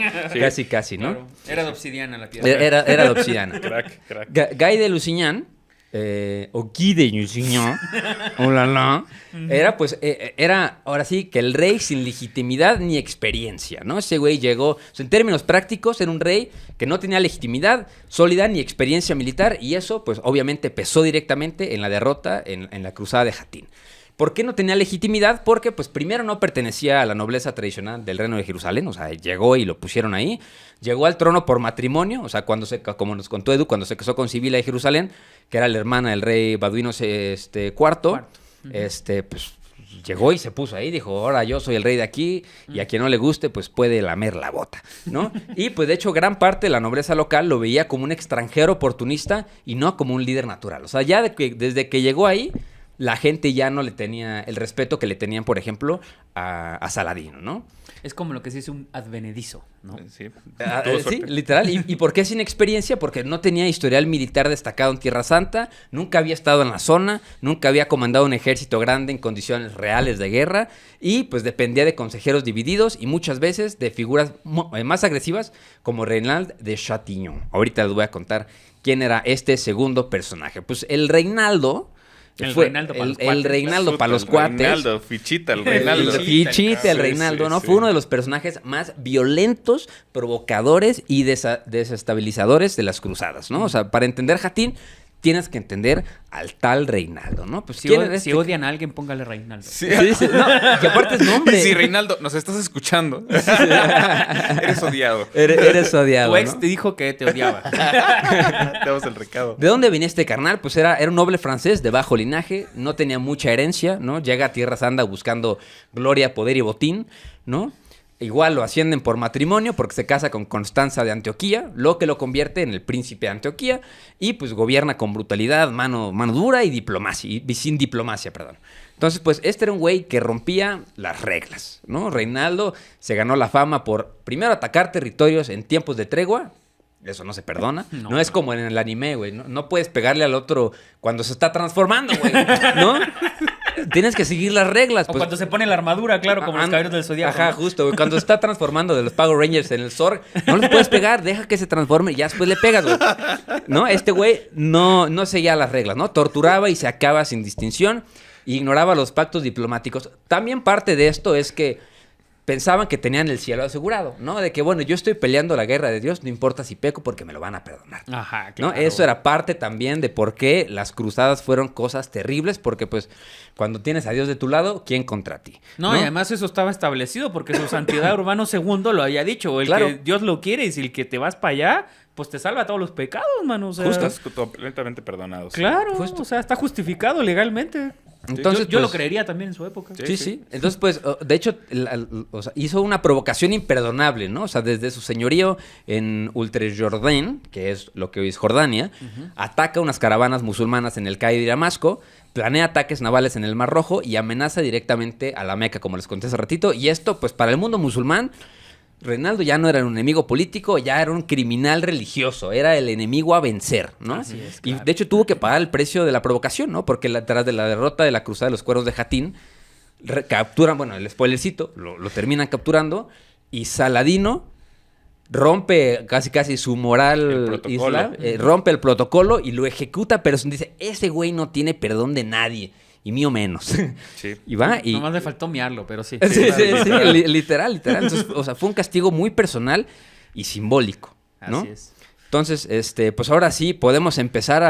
Sí. Casi, ¿no? Claro. Era de obsidiana la piedra. Era de obsidiana. Crack. Guy de Lusignan, o Guy de Lusignan, era ahora sí que el rey sin legitimidad ni experiencia, ¿no? Ese güey llegó, o sea, en términos prácticos, era un rey que no tenía legitimidad sólida ni experiencia militar, y eso, pues, obviamente pesó directamente en la derrota en la cruzada de Hatín. ¿Por qué no tenía legitimidad? Porque, pues, primero no pertenecía a la nobleza tradicional del reino de Jerusalén, o sea, llegó y lo pusieron ahí. Llegó al trono por matrimonio, o sea, como nos contó Edu, cuando se casó con Sibila de Jerusalén, que era la hermana del rey Baduino IV, pues, llegó y se puso ahí, dijo, ahora yo soy el rey de aquí, y a quien no le guste, pues puede lamer la bota, ¿no? Y, pues, de hecho, gran parte de la nobleza local lo veía como un extranjero oportunista y no como un líder natural. O sea, ya desde que llegó ahí, la gente ya no le tenía el respeto que le tenían, por ejemplo, a Saladino, ¿no? Es como lo que se dice un advenedizo, ¿no? Sí, Sí, literal. ¿Y por qué sin experiencia? Porque no tenía historial militar destacado en Tierra Santa, nunca había estado en la zona, nunca había comandado un ejército grande en condiciones reales de guerra y pues dependía de consejeros divididos y muchas veces de figuras más agresivas como Reinald de Chatillon. Ahorita les voy a contar quién era este segundo personaje. Pues el Reinaldo... El fue Reinaldo para los cuates. el Reinaldo para los cuates. Reinaldo, Fichita, el Reinaldo. Fichita, el Sí, Reinaldo, sí, ¿no? sí. Fue uno de los personajes más violentos, provocadores y desestabilizadores de las cruzadas, ¿no? O sea, para entender Jatín, tienes que entender al tal Reinaldo, ¿no? Pues Si odian a alguien, póngale Reinaldo. Sí. Sí, no, que aparte es nombre. Sí, Reinaldo, nos estás escuchando. Eres odiado. Eres odiado, Tu ex ¿no? te dijo que te odiaba. Te damos el recado. ¿De dónde venía este carnal? Pues era un noble francés de bajo linaje, no tenía mucha herencia, ¿no? Llega a Tierra Santa buscando gloria, poder y botín, ¿no? Igual lo ascienden por matrimonio porque se casa con Constanza de Antioquía, lo que lo convierte en el príncipe de Antioquía y pues gobierna con brutalidad, mano dura y diplomacia, y sin diplomacia, perdón. Entonces, pues este era un güey que rompía las reglas, ¿no? Reinaldo se ganó la fama por primero atacar territorios en tiempos de tregua. Eso no se perdona. No es como en el anime, güey. No puedes pegarle al otro cuando se está transformando, güey. ¿No? Tienes que seguir las reglas. O pues. cuando se pone la armadura, claro, como los caballeros del Zodiaco. Ajá, ¿no? justo, güey. Cuando se está transformando de los Power Rangers en el Zorg, no les puedes pegar, deja que se transforme y ya después le pegas, güey. ¿No? Este güey no seguía las reglas, ¿no? Torturaba y sacaba sin distinción, e ignoraba los pactos diplomáticos. También parte de esto es que pensaban que tenían el cielo asegurado, ¿no? De que, bueno, yo estoy peleando la guerra de Dios, no importa si peco porque me lo van a perdonar. Ajá, ¿No? claro. Eso era parte también de por qué las cruzadas fueron cosas terribles, porque pues cuando tienes a Dios de tu lado, ¿quién contra ti? No, y además eso estaba establecido porque su santidad Urbano II lo había dicho. El Claro. que Dios lo quiere y si el que te vas para allá, pues te salva todos los pecados, mano. O sea, Estás completamente perdonado. Sí. claro, Justo. o sea, está justificado legalmente. Entonces, yo pues, lo creería también en su época. Sí. Entonces, pues, de hecho, o sea, hizo una provocación imperdonable, ¿no? O sea, desde su señorío en Ultrejordán, que es lo que hoy es Jordania, ataca unas caravanas musulmanas en el Cairo y Damasco, planea ataques navales en el Mar Rojo y amenaza directamente a la Meca, como les conté hace ratito. Y esto, pues, para el mundo musulmán, Reinaldo ya no era un enemigo político, ya era un criminal religioso, era el enemigo a vencer, ¿no? Así es, Y claro. de hecho tuvo que pagar el precio de la provocación, ¿no? Porque tras de la derrota de la Cruzada de los Cuernos de Jatín, capturan, bueno, el spoilercito, lo terminan capturando y Saladino rompe casi su El moral protocolo. islam, rompe el protocolo y lo ejecuta, pero dice, ese güey no tiene perdón de nadie, y mío menos. Sí. Y va y... Nomás le faltó miarlo, pero sí. Sí, literal. literal. Entonces, o sea, fue un castigo muy personal y simbólico, ¿no? Así es. Entonces, pues ahora sí podemos empezar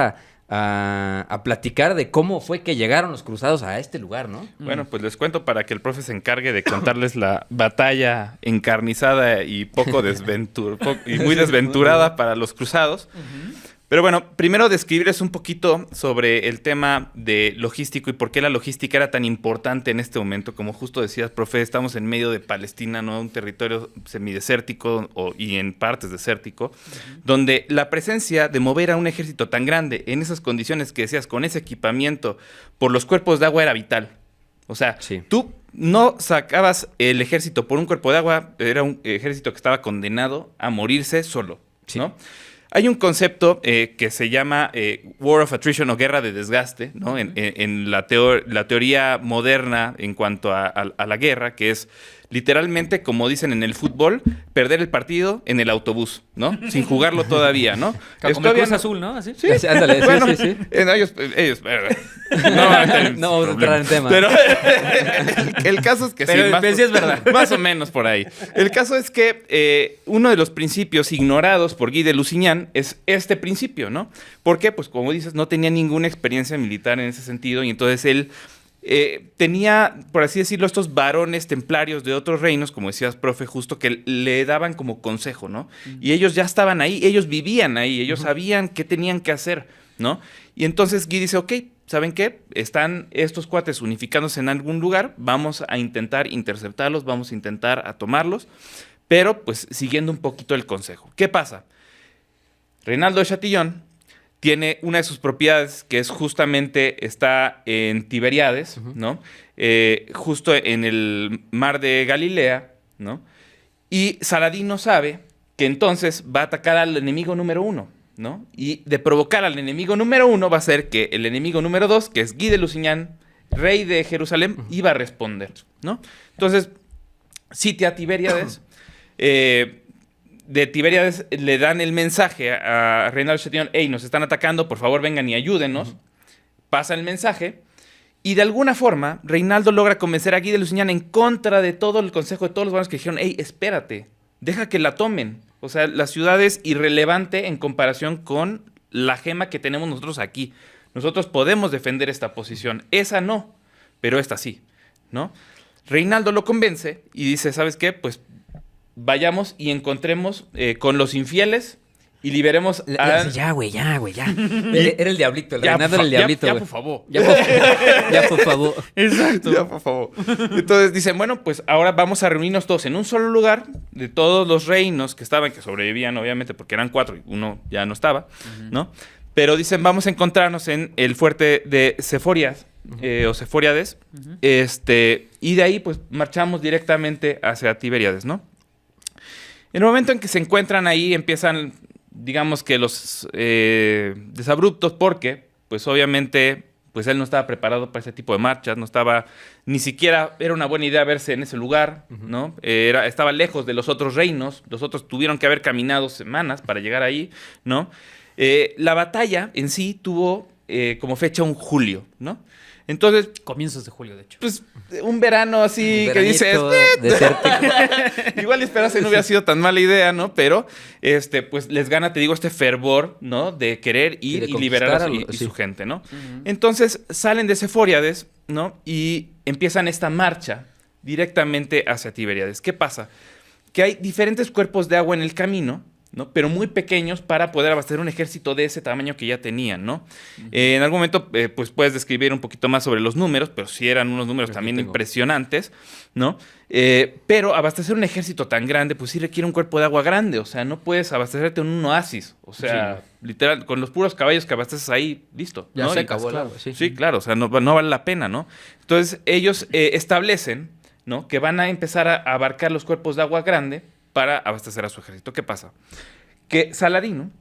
a platicar de cómo fue que llegaron los cruzados a este lugar, ¿no? Bueno, pues les cuento para que el profe se encargue de contarles la batalla encarnizada y y muy desventurada para los cruzados. Pero bueno, primero describirles un poquito sobre el tema de logístico y por qué la logística era tan importante en este momento. Como justo decías, profe, estamos en medio de Palestina, ¿no? Un territorio semidesértico y en partes desértico, donde la presencia de mover a un ejército tan grande en esas condiciones que decías, con ese equipamiento, por los cuerpos de agua era vital. O sea, Sí. tú no sacabas el ejército por un cuerpo de agua, era un ejército que estaba condenado a morirse solo, Sí. ¿no? Hay un concepto que se llama War of Attrition o guerra de desgaste, ¿no? En la teoría moderna en cuanto a la guerra, que es literalmente, como dicen en el fútbol, perder el partido en el autobús, ¿no? Sin jugarlo todavía, ¿no? Como el Todavía Cruz no- Azul, ¿no? Así. Sí. Ándale, sí, Bueno, sí. ellos no vamos a entrar en No vamos a entrar problemas. en tema. Pero el caso es que Pero sí, sí es verdad. más o menos por ahí. El caso es que uno de los principios ignorados por Guy de Lusignan es este principio, ¿no? Porque, pues como dices, no tenía ninguna experiencia militar en ese sentido y entonces él tenía, por así decirlo, estos varones templarios de otros reinos, como decías, profe, justo que le daban como consejo, ¿no? Y ellos ya estaban ahí, ellos vivían ahí, ellos sabían qué tenían que hacer, ¿no? Y entonces Guy dice, ok, ¿saben qué? Están estos cuates unificándose en algún lugar, vamos a intentar interceptarlos, vamos a intentar a tomarlos, pero pues siguiendo un poquito el consejo. ¿Qué pasa? Reinaldo de Chatillon tiene una de sus propiedades que es justamente está en Tiberíades, ¿no? Justo en el mar de Galilea, ¿no? Y Saladino sabe que entonces va a atacar al enemigo número 1, ¿no? Y de provocar al enemigo número 1 va a ser que el enemigo número 2, que es Guy de Lusignan, rey de Jerusalén, iba a responder, ¿no? Entonces, sitia a Tiberíades. De Tiberíades le dan el mensaje a Reinaldo Chatillon: hey, nos están atacando, por favor vengan y ayúdenos. Pasa el mensaje y de alguna forma Reinaldo logra convencer a Guy de Lusignan en contra de todo el consejo de todos los varones que dijeron: hey, espérate, deja que la tomen. O sea, la ciudad es irrelevante en comparación con la gema que tenemos nosotros aquí. Nosotros podemos defender esta posición. Esa no, pero esta sí, ¿no? Reinaldo lo convence y dice: ¿sabes qué? Pues vayamos y encontremos con los infieles y liberemos a... Ya, güey, ya. Era el diablito, el Reinaldo era el diablito, ya, güey. por favor. Ya, por favor. Exacto. Ya, por favor. Entonces dicen: bueno, pues ahora vamos a reunirnos todos en un solo lugar de todos los reinos que estaban, que sobrevivían, obviamente, porque eran 4 y uno ya no estaba, ¿no? Pero dicen: vamos a encontrarnos en el fuerte de Seforias, o Seforiades, y de ahí, pues, marchamos directamente hacia Tiberíades, ¿no? En el momento en que se encuentran ahí, empiezan, digamos que los desabruptos, porque, pues obviamente, pues él no estaba preparado para ese tipo de marchas, no estaba, ni siquiera era una buena idea verse en ese lugar, ¿no? Estaba lejos de los otros reinos, los otros tuvieron que haber caminado semanas para llegar ahí, ¿no? La batalla en sí tuvo como fecha un julio, ¿no? Entonces... Comienzos de julio, de hecho. Pues un verano así que dices... Igual esperarse no hubiera sido tan mala idea, ¿no? Pero, pues les gana, te digo, este fervor, ¿no? De querer ir y liberar a su gente, ¿no? Entonces salen de Seforiades, ¿no? Y empiezan esta marcha directamente hacia Tiberíades. ¿Qué pasa? Que hay diferentes cuerpos de agua en el camino, ¿no? Pero muy pequeños para poder abastecer un ejército de ese tamaño que ya tenían, ¿no? En algún momento, pues puedes describir un poquito más sobre los números, pero sí eran unos números también impresionantes, ¿no? Pero abastecer un ejército tan grande, pues sí requiere un cuerpo de agua grande, o sea, no puedes abastecerte en un oasis, o sea, literal, con los puros caballos que abasteces ahí, listo. Ya ¿no? se acabó el agua, Sí, claro, o sea, no vale la pena, ¿no? Entonces, ellos establecen, ¿no? Que van a empezar a abarcar los cuerpos de agua grande para abastecer a su ejército. ¿Qué pasa? Que Saladino,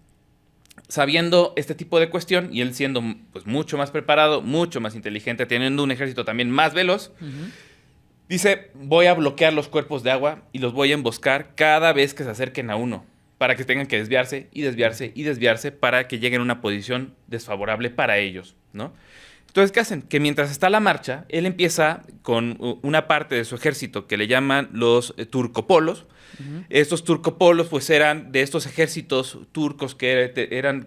sabiendo este tipo de cuestión, y él siendo pues mucho más preparado, mucho más inteligente, teniendo un ejército también más veloz, dice: voy a bloquear los cuerpos de agua y los voy a emboscar cada vez que se acerquen a uno, para que tengan que desviarse y desviarse y desviarse para que lleguen a una posición desfavorable para ellos, ¿no? Entonces, ¿qué hacen? Que mientras está la marcha, él empieza con una parte de su ejército que le llaman los turcopolos. Estos turcopolos, pues, eran de estos ejércitos turcos que eran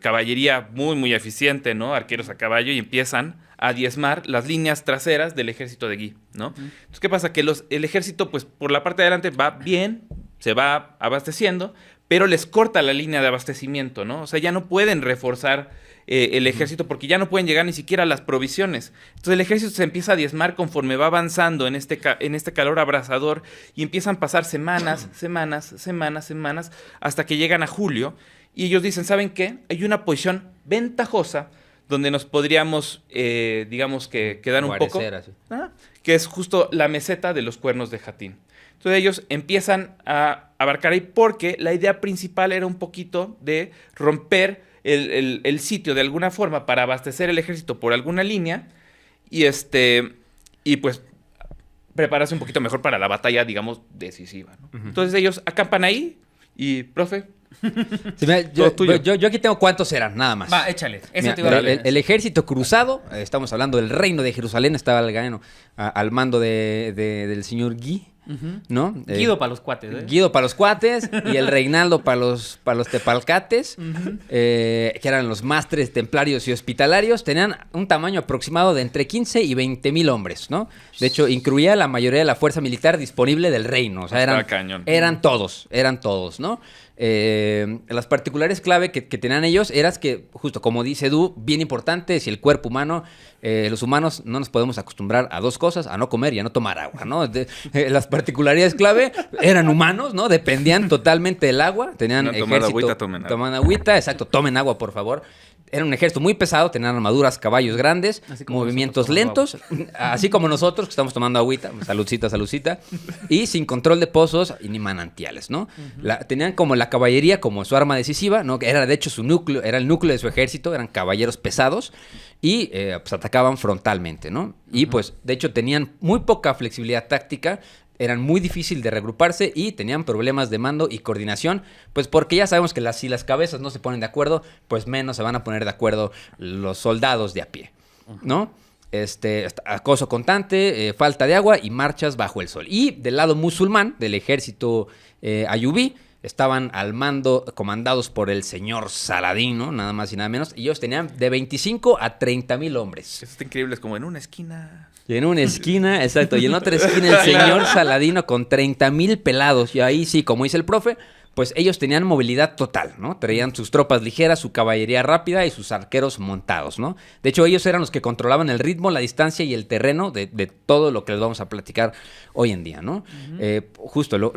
caballería muy, muy eficiente, ¿no? Arqueros a caballo, y empiezan a diezmar las líneas traseras del ejército de Guy, ¿no? Entonces, ¿qué pasa? Que el ejército, pues, por la parte de adelante va bien, se va abasteciendo, pero les corta la línea de abastecimiento, ¿no? O sea, ya no pueden reforzar el ejército porque ya no pueden llegar ni siquiera a las provisiones. Entonces el ejército se empieza a diezmar conforme va avanzando en este calor abrasador, y empiezan a pasar semanas, hasta que llegan a julio, y ellos dicen: ¿saben qué? Hay una posición ventajosa donde nos podríamos, digamos que quedar un poco, que es justo la meseta de los Cuernos de Jatín. Entonces ellos empiezan a abarcar ahí porque la idea principal era un poquito de romper el sitio de alguna forma para abastecer el ejército por alguna línea y pues prepararse un poquito mejor para la batalla, digamos, decisiva, ¿no? Entonces ellos acampan ahí y, profe... Sí, mira, yo aquí tengo cuántos eran, nada más. Va, échale. Mira, el ejército cruzado, estamos hablando del reino de Jerusalén, estaba al mando del señor Guy, ¿no? Guido para los cuates, ¿eh? Guido para los cuates y el Reinaldo para los tepalcates, que eran los mastres templarios y hospitalarios. Tenían un tamaño aproximado de entre 15 y 20,000 hombres, ¿no? De hecho, incluía la mayoría de la fuerza militar disponible del reino. O sea, eran todos, ¿no? Las particularidades clave que tenían ellos eran que, justo como dice Edu, bien importante, si el cuerpo humano, los humanos no nos podemos acostumbrar a dos cosas, a no comer y a no tomar agua, ¿no? Las particularidades clave eran humanos, ¿no? Dependían totalmente del agua, tenían ejército. Agüita, tomen agua. Toman agüita, exacto, tomen agua, por favor. Era un ejército muy pesado, tenían armaduras, caballos grandes, movimientos lentos, así como nosotros que estamos tomando agüita, saludcita, saludcita, y sin control de pozos y ni manantiales, ¿no? Tenían como la caballería como su arma decisiva, ¿no? Que era de hecho su núcleo, era el núcleo de su ejército, eran caballeros pesados y pues atacaban frontalmente, ¿no? Y pues de hecho tenían muy poca flexibilidad táctica, eran muy difíciles de regruparse y tenían problemas de mando y coordinación, pues porque ya sabemos que si las cabezas no se ponen de acuerdo, pues menos se van a poner de acuerdo los soldados de a pie, ¿no? Acoso constante, falta de agua y marchas bajo el sol. Y del lado musulmán, del ejército ayubí, estaban al mando, comandados por el señor Saladín, ¿no? Nada más y nada menos. Y ellos tenían de 25 a 30,000 hombres. Eso está increíble, es como en una esquina. Y en una esquina, exacto, y en otra esquina el señor Saladino con 30,000 pelados. Y ahí sí, como dice el profe, pues ellos tenían movilidad total, ¿no? Traían sus tropas ligeras, su caballería rápida y sus arqueros montados, ¿no? De hecho, ellos eran los que controlaban el ritmo, la distancia y el terreno de todo lo que les vamos a platicar hoy en día, ¿no? Justo,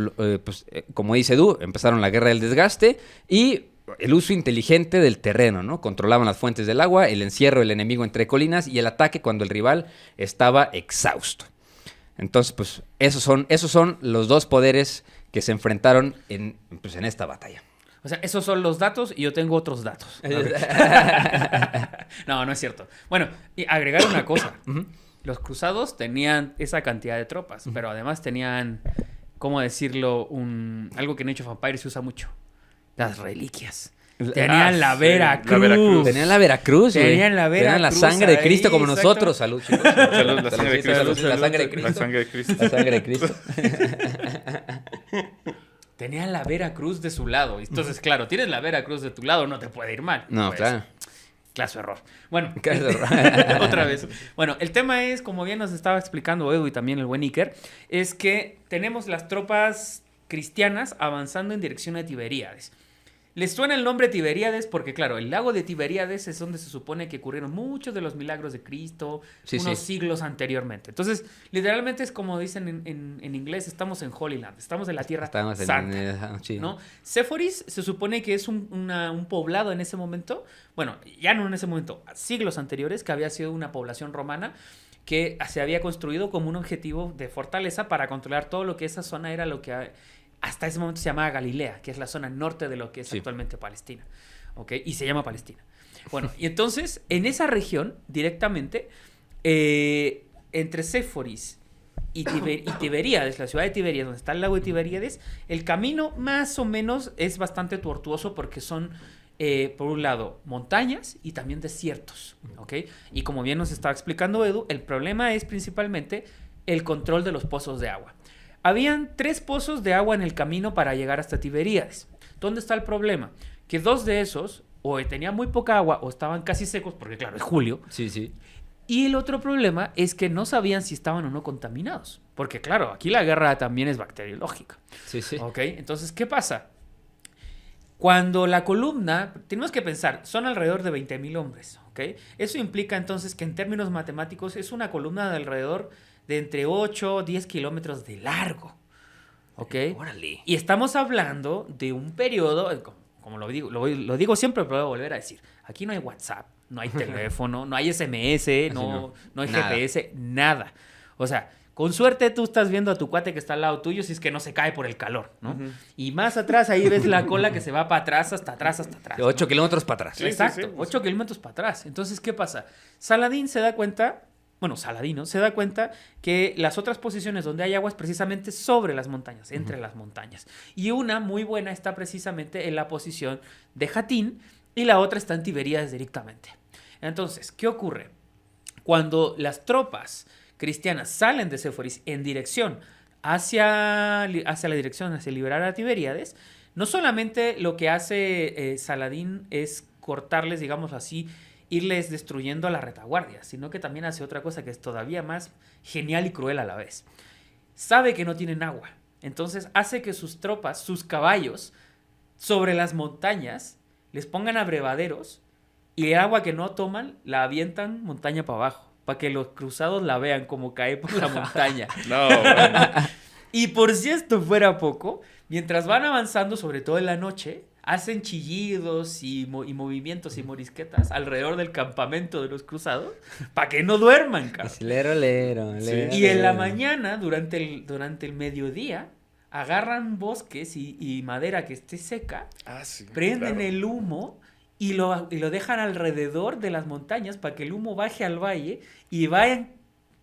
como dice Edu, empezaron la guerra del desgaste y el uso inteligente del terreno, ¿no? Controlaban las fuentes del agua, el encierro del enemigo entre colinas y el ataque cuando el rival estaba exhausto. Entonces, pues, esos son los dos poderes que se enfrentaron en esta batalla. O sea, esos son los datos y yo tengo otros datos. No es cierto. Bueno, y agregar una cosa. Los cruzados tenían esa cantidad de tropas, pero además tenían, ¿cómo decirlo? Algo que en Age of Empires se usa mucho. Las reliquias. Tenían la Veracruz. Tenían la Veracruz, güey. Tenían la Veracruz. Tenían la sangre de Cristo como exacto. nosotros. Salud, chicos. Salud, la sangre de Cristo. La sangre de Cristo. La sangre de Cristo. La sangre de Cristo. Tenían la Veracruz de su lado. Entonces, claro, tienes la Veracruz de tu lado, no te puede ir mal. No, pues, claro. Claso error. Bueno, Claso error. otra vez. Bueno, el tema es, como bien nos estaba explicando Edu y también el buen Iker, es que tenemos las tropas cristianas avanzando en dirección a Tiberíades. Les suena el nombre Tiberíades porque, claro, el lago de Tiberíades es donde se supone que ocurrieron muchos de los milagros de Cristo unos siglos anteriormente. Entonces, literalmente es como dicen en inglés, estamos en Holy Land, estamos en la Tierra Santa, ¿no? Séforis se supone que es un poblado en ese momento, bueno, ya no en ese momento, siglos anteriores, que había sido una población romana que se había construido como un objetivo de fortaleza para controlar todo lo que esa zona era lo que hasta ese momento se llamaba Galilea, que es la zona norte de lo que es actualmente Palestina, ¿ok? Y se llama Palestina. Bueno, y entonces, en esa región, directamente, entre Séforis y Tiberíades, la ciudad de Tiberíades, donde está el lago de Tiberíades, el camino más o menos es bastante tortuoso porque son, por un lado, montañas y también desiertos, ¿ok? Y como bien nos estaba explicando Edu, el problema es principalmente el control de los pozos de agua. Habían 3 pozos de agua en el camino para llegar hasta Tiberíades. ¿Dónde está el problema? Que 2 de esos o tenían muy poca agua o estaban casi secos, porque claro, es julio. Sí. Y el otro problema es que no sabían si estaban o no contaminados. Porque claro, aquí la guerra también es bacteriológica. Sí. ¿Ok? Entonces, ¿qué pasa? Cuando la columna, tenemos que pensar, son alrededor de 20,000 hombres. ¿Ok? Eso implica entonces que en términos matemáticos es una columna de alrededor de entre 8 o 10 kilómetros de largo, ¿ok? Órale. Y estamos hablando de un periodo, como lo digo siempre, pero voy a volver a decir, aquí no hay WhatsApp, no hay teléfono, no hay SMS, no hay nada. GPS, nada. O sea, con suerte tú estás viendo a tu cuate que está al lado tuyo si es que no se cae por el calor, ¿no? Y más atrás ahí ves la cola que se va para atrás, hasta atrás. 8 kilómetros para atrás. Sí, Exacto, 8 kilómetros para atrás. Entonces, ¿qué pasa? Saladino se da cuenta que las otras posiciones donde hay agua es precisamente sobre las montañas, entre las montañas. Y una muy buena está precisamente en la posición de Jatín y la otra está en Tiberíades directamente. Entonces, ¿qué ocurre? Cuando las tropas cristianas salen de Séforis en dirección hacia la dirección, hacia liberar a Tiberíades, no solamente lo que hace Saladín es cortarles, digamos así, irles destruyendo a la retaguardia, sino que también hace otra cosa que es todavía más genial y cruel a la vez. Sabe que no tienen agua, entonces hace que sus tropas, sus caballos, sobre las montañas, les pongan abrevaderos y el agua que no toman la avientan montaña para abajo, para que los cruzados la vean como cae por la montaña. No, bueno. Y por si esto fuera poco, mientras van avanzando, sobre todo en la noche, hacen chillidos y movimientos y morisquetas alrededor del campamento de los cruzados para que no duerman, cabrón. Lero, lero, Sí. lero, Y en la lero. mañana, durante el mediodía, agarran bosques y madera que esté seca, Ah, sí. prenden claro. el humo y lo dejan alrededor de las montañas para que el humo baje al valle y vayan,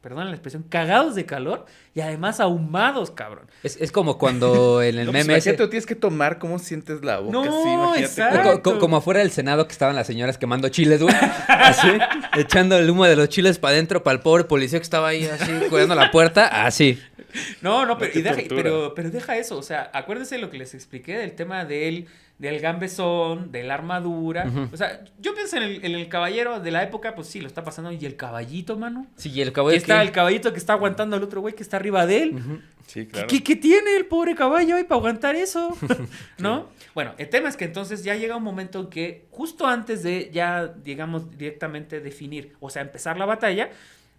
perdón la expresión, cagados de calor y además ahumados, cabrón. Es como cuando en el No, pues, meme ese... imagínate, tienes que tomar cómo sientes la boca. No, sí, imagínate exacto. Como afuera del Senado que estaban las señoras quemando chiles, güey. Así, echando el humo de los chiles para adentro para el pobre policía que estaba ahí así cuidando la puerta. Así. No, No, pero, qué tortura. pero deja eso, o sea, acuérdense lo que les expliqué del tema del gambesón, de la armadura. Ujú. O sea, yo pienso en el caballero de la época, pues sí, lo está pasando. Y el caballito, mano. Sí, y el cabo Que es está que... el caballito que está aguantando al otro güey que está arriba de él. Ujú. Sí, claro. ¿Qué tiene el pobre caballo ahí para aguantar eso? ¿No? Bueno, el tema es que entonces ya llega un momento en que justo antes de ya, digamos, directamente definir, o sea, empezar la batalla,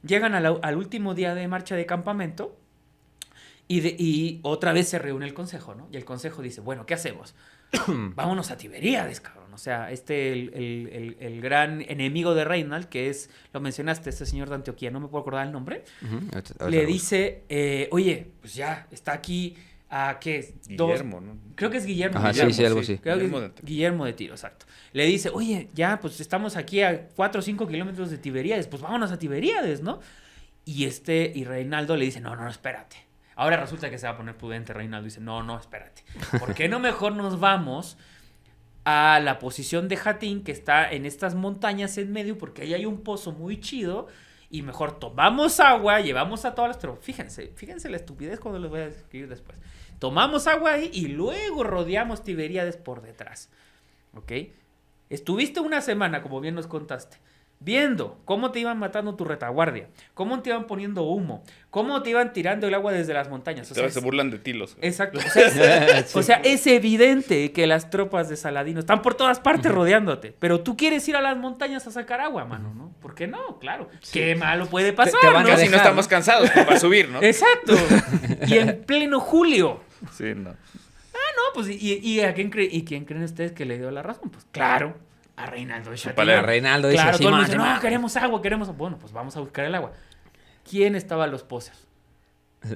llegan al último día de marcha de campamento y otra vez se reúne el consejo, ¿no? Y el consejo dice, bueno, ¿qué hacemos? Vámonos a Tiberíades, cabrón. O sea, el gran enemigo de Reinald, que es, lo mencionaste, este señor de Antioquía, no me puedo acordar el nombre, Ujú. Ahorita le lo busco. dice, oye, pues ya, está aquí a, ¿qué? Guillermo, ¿no? Creo que es Guillermo. Ajá, Guillermo, sí, algo así. Creo que Guillermo es de Antioquía. Guillermo de Tiro, exacto. Le dice, oye, ya, pues estamos aquí a 4 o 5 kilómetros de Tiberíades, pues vámonos a Tiberíades, ¿no? Y Reinaldo le dice, no, espérate. Ahora resulta que se va a poner prudente Reinaldo. Dice, no, espérate. ¿Por qué no mejor nos vamos a la posición de Jatín, que está en estas montañas en medio? Porque ahí hay un pozo muy chido. Y mejor tomamos agua, llevamos a todas las tropas. Fíjense la estupidez cuando les voy a escribir después. Tomamos agua ahí y luego rodeamos Tiberíades por detrás. ¿Ok? Estuviste una semana, como bien nos contaste, viendo cómo te iban matando tu retaguardia, cómo te iban poniendo humo, cómo te iban tirando el agua desde las montañas. O sea, Se burlan de tilos. exacto. O sea, es evidente que las tropas de Saladino están por todas partes rodeándote, pero tú quieres ir a las montañas a sacar agua, mano, ¿no? ¿Por qué no? Claro. Qué malo puede pasar, te van ¿no? a Casi no dejar, estamos ¿no? cansados como para subir, ¿no? Exacto. Y en pleno julio. Sí, no. No, pues, ¿quién creen ustedes que le dio la razón? Pues claro, a Reinaldo de Chatín. Palermo. Reinaldo dice, Claro, todo el mundo "Simón, dice, no, Simón". queremos agua, Bueno, pues vamos a buscar el agua. ¿Quién estaba a los pozos?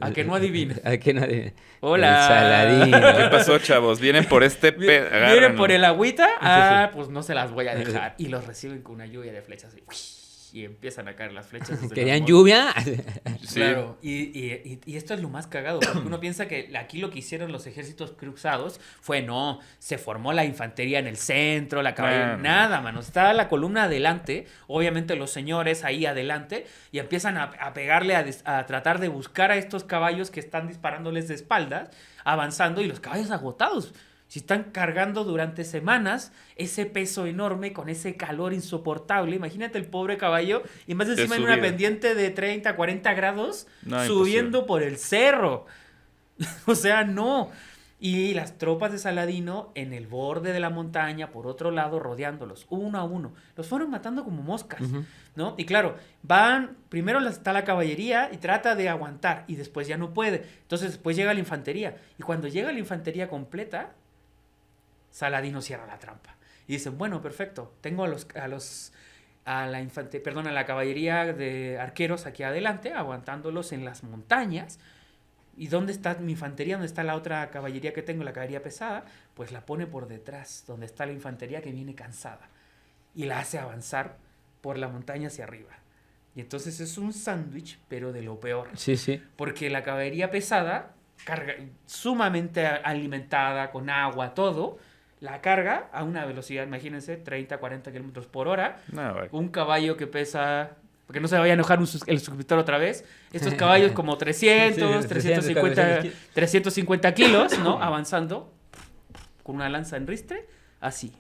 A que no adivines. A que no adivine. Hola. El Saladín. ¿Qué pasó, chavos? Vienen por este Vienen por el agüita. Ah, pues no se las voy a dejar. Y los reciben con una lluvia de flechas. Y empiezan a caer las flechas. desde ¿Querían los lluvia? Sí. Claro, y esto es lo más cagado, porque uno piensa que aquí lo que hicieron los ejércitos cruzados fue, no, se formó la infantería en el centro, la caballería, No. nada, mano, está la columna adelante, obviamente los señores ahí adelante, y empiezan a pegarle, a tratar de buscar a estos caballos que están disparándoles de espaldas, avanzando, y los caballos agotados. Si están cargando durante semanas ese peso enorme con ese calor insoportable, imagínate el pobre caballo y más encima en una subida. pendiente de 30, 40 grados No, subiendo por el cerro. O sea, no. Y las tropas de Saladino en el borde de la montaña, por otro lado, rodeándolos uno a uno. Los fueron matando como moscas, Ujú. ¿no? Y claro, primero está la caballería y trata de aguantar y después ya no puede. Entonces después llega la infantería. Y cuando llega la infantería completa, Saladino cierra la trampa. Y dicen, bueno, perfecto, tengo a la caballería de arqueros aquí adelante, aguantándolos en las montañas. ¿Y dónde está mi infantería? ¿Dónde está la otra caballería que tengo, la caballería pesada? Pues la pone por detrás, donde está la infantería que viene cansada. Y la hace avanzar por la montaña hacia arriba. Y entonces es un sándwich, pero de lo peor. Sí, sí. Porque la caballería pesada, sumamente alimentada, con agua, todo, la carga a una velocidad, imagínense, 30, 40 kilómetros por hora. No, güey. Un caballo que pesa, porque no se vaya a enojar el suscriptor otra vez, estos caballos como 300, Sí, 350, 300, 350 kilos, ¿no? Avanzando con una lanza en ristre, así.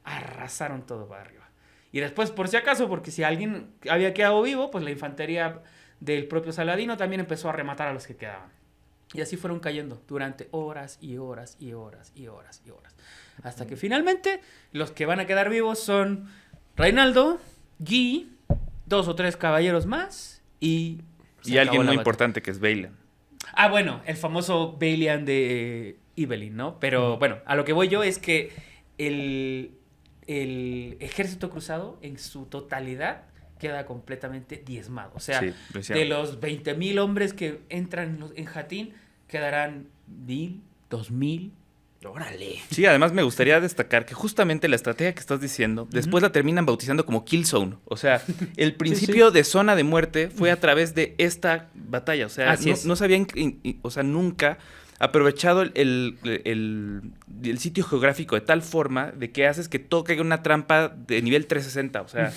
Arrasaron todo para arriba. Y después, por si acaso, porque si alguien había quedado vivo, pues la infantería del propio Saladino también empezó a rematar a los que quedaban. Y así fueron cayendo durante horas y horas y horas y horas y horas. Hasta que finalmente los que van a quedar vivos son Reinaldo, Guy, 2 o 3 caballeros más y... Y alguien muy importante que es Baelian. Ah, bueno, el famoso Baelian de Ibelin, ¿no? Pero bueno, a lo que voy yo es que el ejército cruzado en su totalidad queda completamente diezmado. O sea, sí, de los 20,000 hombres que entran en Hattin, quedarán 1,000, 2,000. ¡Órale! Sí, además me gustaría destacar que justamente la estrategia que estás diciendo, después la terminan bautizando como Kill Zone. O sea, el principio de zona de muerte fue a través de esta batalla. O sea, no se habían, o sea, nunca aprovechado el sitio geográfico de tal forma de que haces que todo caiga una trampa de nivel 360. O sea,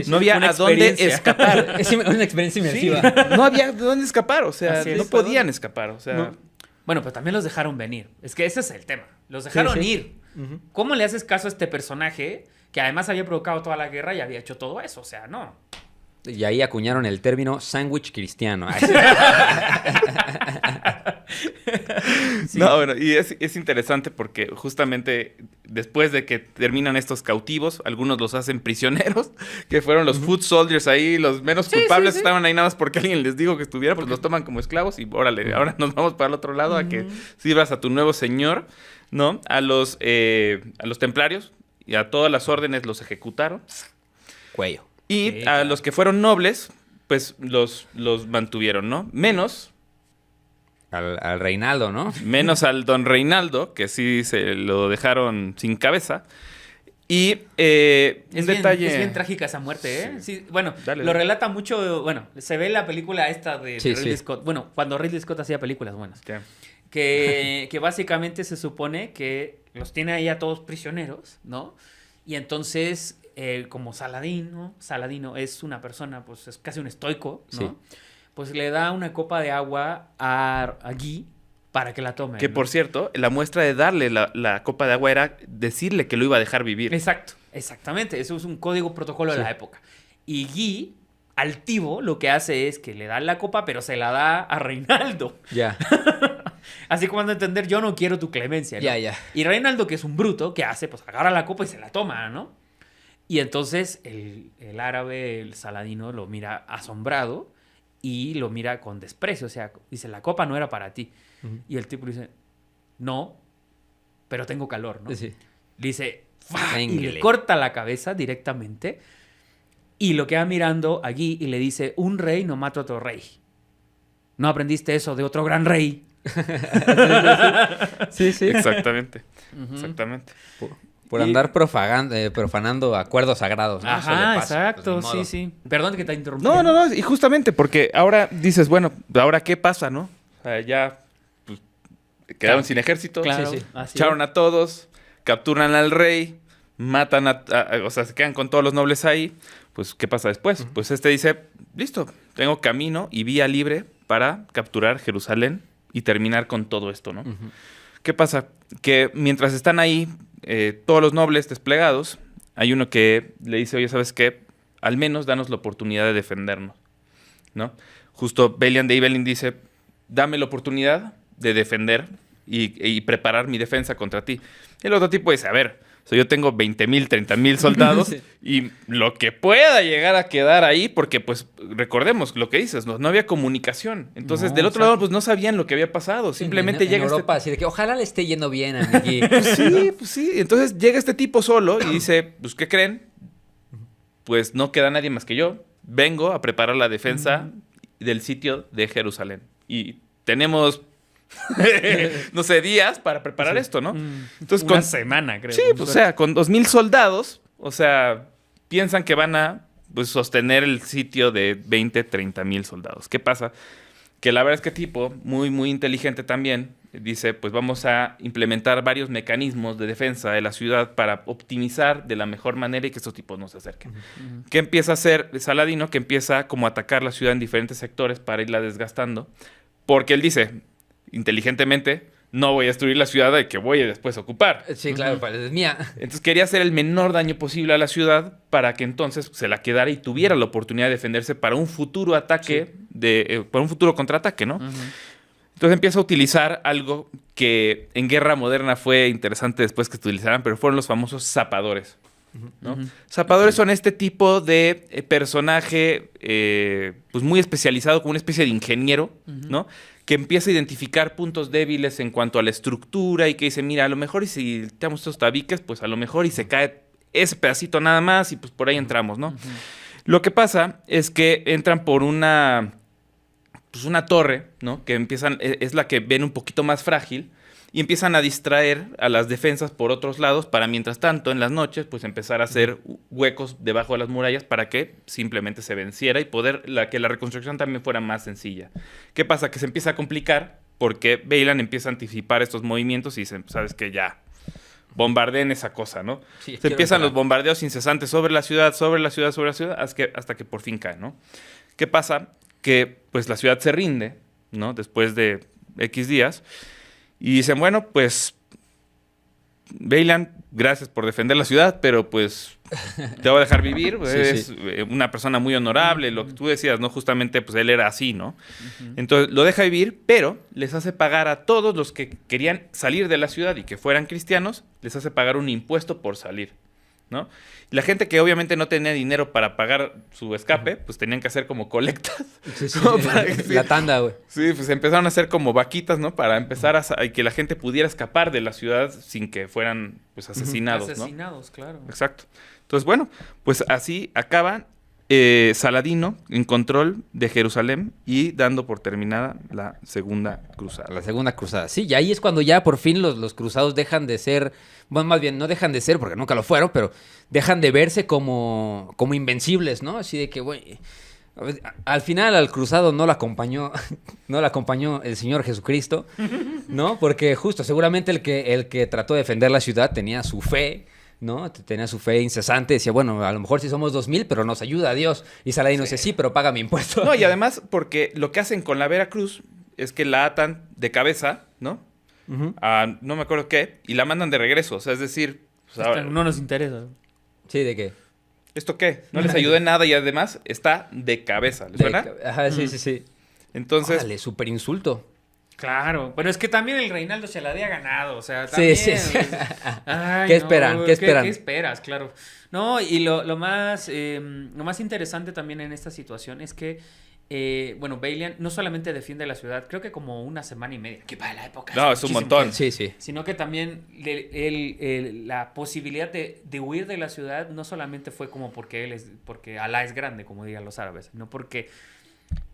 no había a dónde escapar. Es una experiencia inmersiva. Sí, no había de dónde escapar. O sea, no podían escapar. O sea... No. Bueno, pero también los dejaron venir. Es que ese es el tema. Los dejaron ir. ¿Cómo le haces caso a este personaje que además había provocado toda la guerra y había hecho todo eso? O sea, no. Y ahí acuñaron el término sándwich cristiano. Sí. No, bueno, y es interesante porque justamente después de que terminan estos cautivos, algunos los hacen prisioneros, que fueron los foot soldiers ahí, los menos culpables estaban ahí nada más porque alguien les dijo que estuviera, pues los toman como esclavos y órale, ahora nos vamos para el otro lado a que sirvas a tu nuevo señor, ¿no? A los templarios y a todas las órdenes los ejecutaron. Cuello. Y a los que fueron nobles, pues los mantuvieron, ¿no? Menos... Al Reinaldo, ¿no? Menos al don Reinaldo, que sí se lo dejaron sin cabeza. Y un detalle... Es bien trágica esa muerte, ¿eh? Sí. Sí, bueno, Dale. relata mucho... Bueno, se ve en la película esta de Ridley Scott. Bueno, cuando Ridley Scott hacía películas buenas. Yeah. Que básicamente se supone que los tiene ahí a todos prisioneros, ¿no? Y entonces, como Saladino es una persona, pues es casi un estoico, ¿no? Sí. Pues le da una copa de agua a Guy para que la tome. Que ¿no? por cierto, la muestra de darle la copa de agua era decirle que lo iba a dejar vivir. Exacto, exactamente. Eso es un código protocolo de la época. Y Guy, altivo, lo que hace es que le da la copa, pero se la da a Reinaldo. Ya. Así como dando a entender, yo no quiero tu clemencia, ¿no? Ya. Y Reinaldo, que es un bruto, ¿qué hace? Pues agarra la copa y se la toma, ¿no? Y entonces el árabe, el Saladino, lo mira asombrado y lo mira con desprecio. O sea, dice, la copa no era para ti. Y el tipo dice, no, pero tengo calor, ¿no? Sí. Dice, ¡fua! Y le corta la cabeza directamente y lo queda mirando allí y le dice, un rey no mata a otro rey. ¿No aprendiste eso de otro gran rey? Sí. Exactamente. Exactamente. Por andar profanando acuerdos sagrados, ¿no? Ajá, Eso le pasa, exacto, pues, sí. Perdón que te interrumpí. No, y justamente porque ahora dices, bueno, ¿ahora qué pasa, no? O sea, ya pues, quedaron sin ejército, Claro, sí. echaron a todos, capturan al rey, matan o sea, se quedan con todos los nobles ahí. Pues, ¿qué pasa después? Pues dice, listo, tengo camino y vía libre para capturar Jerusalén y terminar con todo esto, ¿no? ¿Qué pasa? Que mientras están ahí todos los nobles desplegados, hay uno que le dice, oye, ¿sabes qué? Al menos danos la oportunidad de defendernos, ¿no? Justo Baelian de Ibelin dice, dame la oportunidad de defender y preparar mi defensa contra ti. El otro tipo dice, a ver, o sea, yo tengo 20,000, 30,000 soldados y lo que pueda llegar a quedar ahí, porque pues recordemos lo que dices, no había comunicación. Entonces, del otro lado, pues no sabían lo que había pasado. Simplemente en llega Europa, así de que ojalá le esté yendo bien a Miki. Pues sí. Entonces llega este tipo solo y dice, pues, ¿qué creen? Pues no queda nadie más que yo. Vengo a preparar la defensa del sitio de Jerusalén. Y tenemos... no sé, días para preparar esto, ¿no? Entonces, una semana, creo. Sí, pues, o sea, con 2,000 soldados, o sea, piensan que van a pues, sostener el sitio de 20, 30,000 soldados. ¿Qué pasa? Que la verdad es que tipo, muy, muy inteligente también, dice, pues vamos a implementar varios mecanismos de defensa de la ciudad para optimizar de la mejor manera y que estos tipos no se acerquen. ¿Qué empieza a hacer Saladino? Que empieza como a atacar la ciudad en diferentes sectores para irla desgastando, porque él dice... inteligentemente, no voy a destruir la ciudad de que voy a después ocupar. Sí, claro, es mía. Entonces quería hacer el menor daño posible a la ciudad para que entonces se la quedara y tuviera la oportunidad de defenderse para un futuro ataque, para un futuro contraataque, ¿no? Entonces empieza a utilizar algo que en guerra moderna fue interesante después que se utilizaran, pero fueron los famosos zapadores, ¿no? Ujú. Zapadores son este tipo de personaje pues muy especializado, como una especie de ingeniero, ¿no? Que empieza a identificar puntos débiles en cuanto a la estructura y que dice, mira, a lo mejor y si echamos estos tabiques, pues a lo mejor y se cae ese pedacito nada más y pues por ahí entramos, ¿no? Lo que pasa es que entran por una torre, ¿no? Que es la que ven un poquito más frágil y empiezan a distraer a las defensas por otros lados para mientras tanto en las noches pues empezar a hacer huecos debajo de las murallas para que simplemente se venciera y que la reconstrucción también fuera más sencilla. ¿Qué pasa? Que se empieza a complicar porque Beylan empieza a anticipar estos movimientos y dice, sabes que ya bombardeen esa cosa, ¿no? Sí, se empiezan los bombardeos incesantes sobre la ciudad, hasta que por fin cae, ¿no? ¿Qué pasa? Que pues la ciudad se rinde, ¿no? Después de X días. Y dicen, bueno, pues Beylan, gracias por defender la ciudad, pero pues te voy a dejar vivir. Sí, es sí. una persona muy honorable, lo que tú decías, ¿no? Justamente pues él era así, ¿no? Entonces lo deja vivir, pero les hace pagar a todos los que querían salir de la ciudad y que fueran cristianos, les hace pagar un impuesto por salir, ¿no? Y la gente que obviamente no tenía dinero para pagar su escape, pues tenían que hacer como colectas. Sí, sí, Como para que- la tanda, güey. Sí, pues empezaron a hacer como vaquitas, ¿no? Para empezar a que la gente pudiera escapar de la ciudad sin que fueran pues asesinados, ¿no? Asesinados, claro. Exacto. Entonces, bueno, pues así acaba Saladino en control de Jerusalén y dando por terminada la Segunda Cruzada. La Segunda Cruzada. Sí, y ahí es cuando ya por fin los cruzados dejan de ser, bueno, más bien no dejan de ser porque nunca lo fueron, pero dejan de verse como invencibles, ¿no? Así de que, güey, al final al cruzado no lo acompañó, no lo acompañó el Señor Jesucristo, ¿no? Porque justo, seguramente el que trató de defender la ciudad tenía su fe, ¿no? Tenía su fe incesante, decía, bueno, a lo mejor sí somos 2000, pero nos ayuda a Dios. Y Saladino dice, sí, pero paga mi impuesto. No, y además porque lo que hacen con la Veracruz es que la atan de cabeza, ¿no? Ujú. A no me acuerdo qué, y la mandan de regreso. O sea, es decir, pues, ahora, No nos interesa. Sí, ¿de qué? ¿esto qué? No les ayudó en nada y además está de cabeza. ¿Les suena? Ajá, sí, sí, sí. Entonces, Órale, súper insulto. Claro, pero es que también el Reinaldo se la había ganado, o sea, Sí, también... sí, sí. Ay, ¿Qué esperan? ¿Qué esperan? ¿Qué esperas? Claro. No, y lo más interesante también en esta situación es que, bueno, Beylan no solamente defiende la ciudad, creo que como una semana y media, que para la época no, es un muchísimo montón. Sí, sí. sino que también la posibilidad de huir de la ciudad no solamente fue como porque Alá es grande, como digan los árabes, sino porque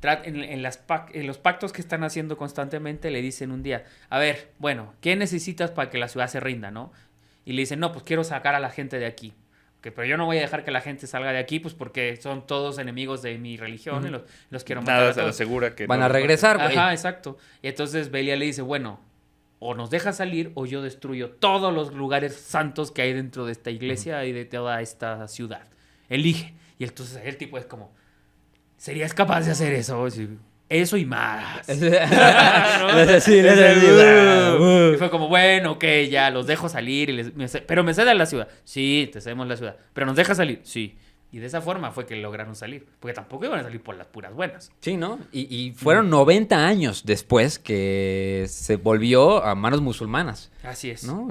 en los pactos que están haciendo constantemente le dicen un día, a ver, bueno, ¿qué necesitas para que la ciudad se rinda, no? Y le dicen, no, pues quiero sacar a la gente de aquí. Pero yo no voy a dejar que la gente salga de aquí, pues porque son todos enemigos de mi religión y los quiero matar Nada a se todos. asegura que Van no a los regresar, güey. Ajá, exacto. Y entonces Belial le dice, bueno, o nos deja salir o yo destruyo todos los lugares santos que hay dentro de esta iglesia y de toda esta ciudad. Elige. Y entonces el tipo es como, ¿serías capaz de hacer eso? Sí. Eso y más. Sí, Y fue como, bueno, ok, ya, los dejo salir. Pero me ceden la ciudad. Sí, te cedemos la ciudad. Pero nos deja salir. Sí. Y de esa forma fue que lograron salir. Porque tampoco iban a salir por las puras buenas. Sí, ¿no? Y fueron 90 años después que se volvió a manos musulmanas, Así es. ¿no?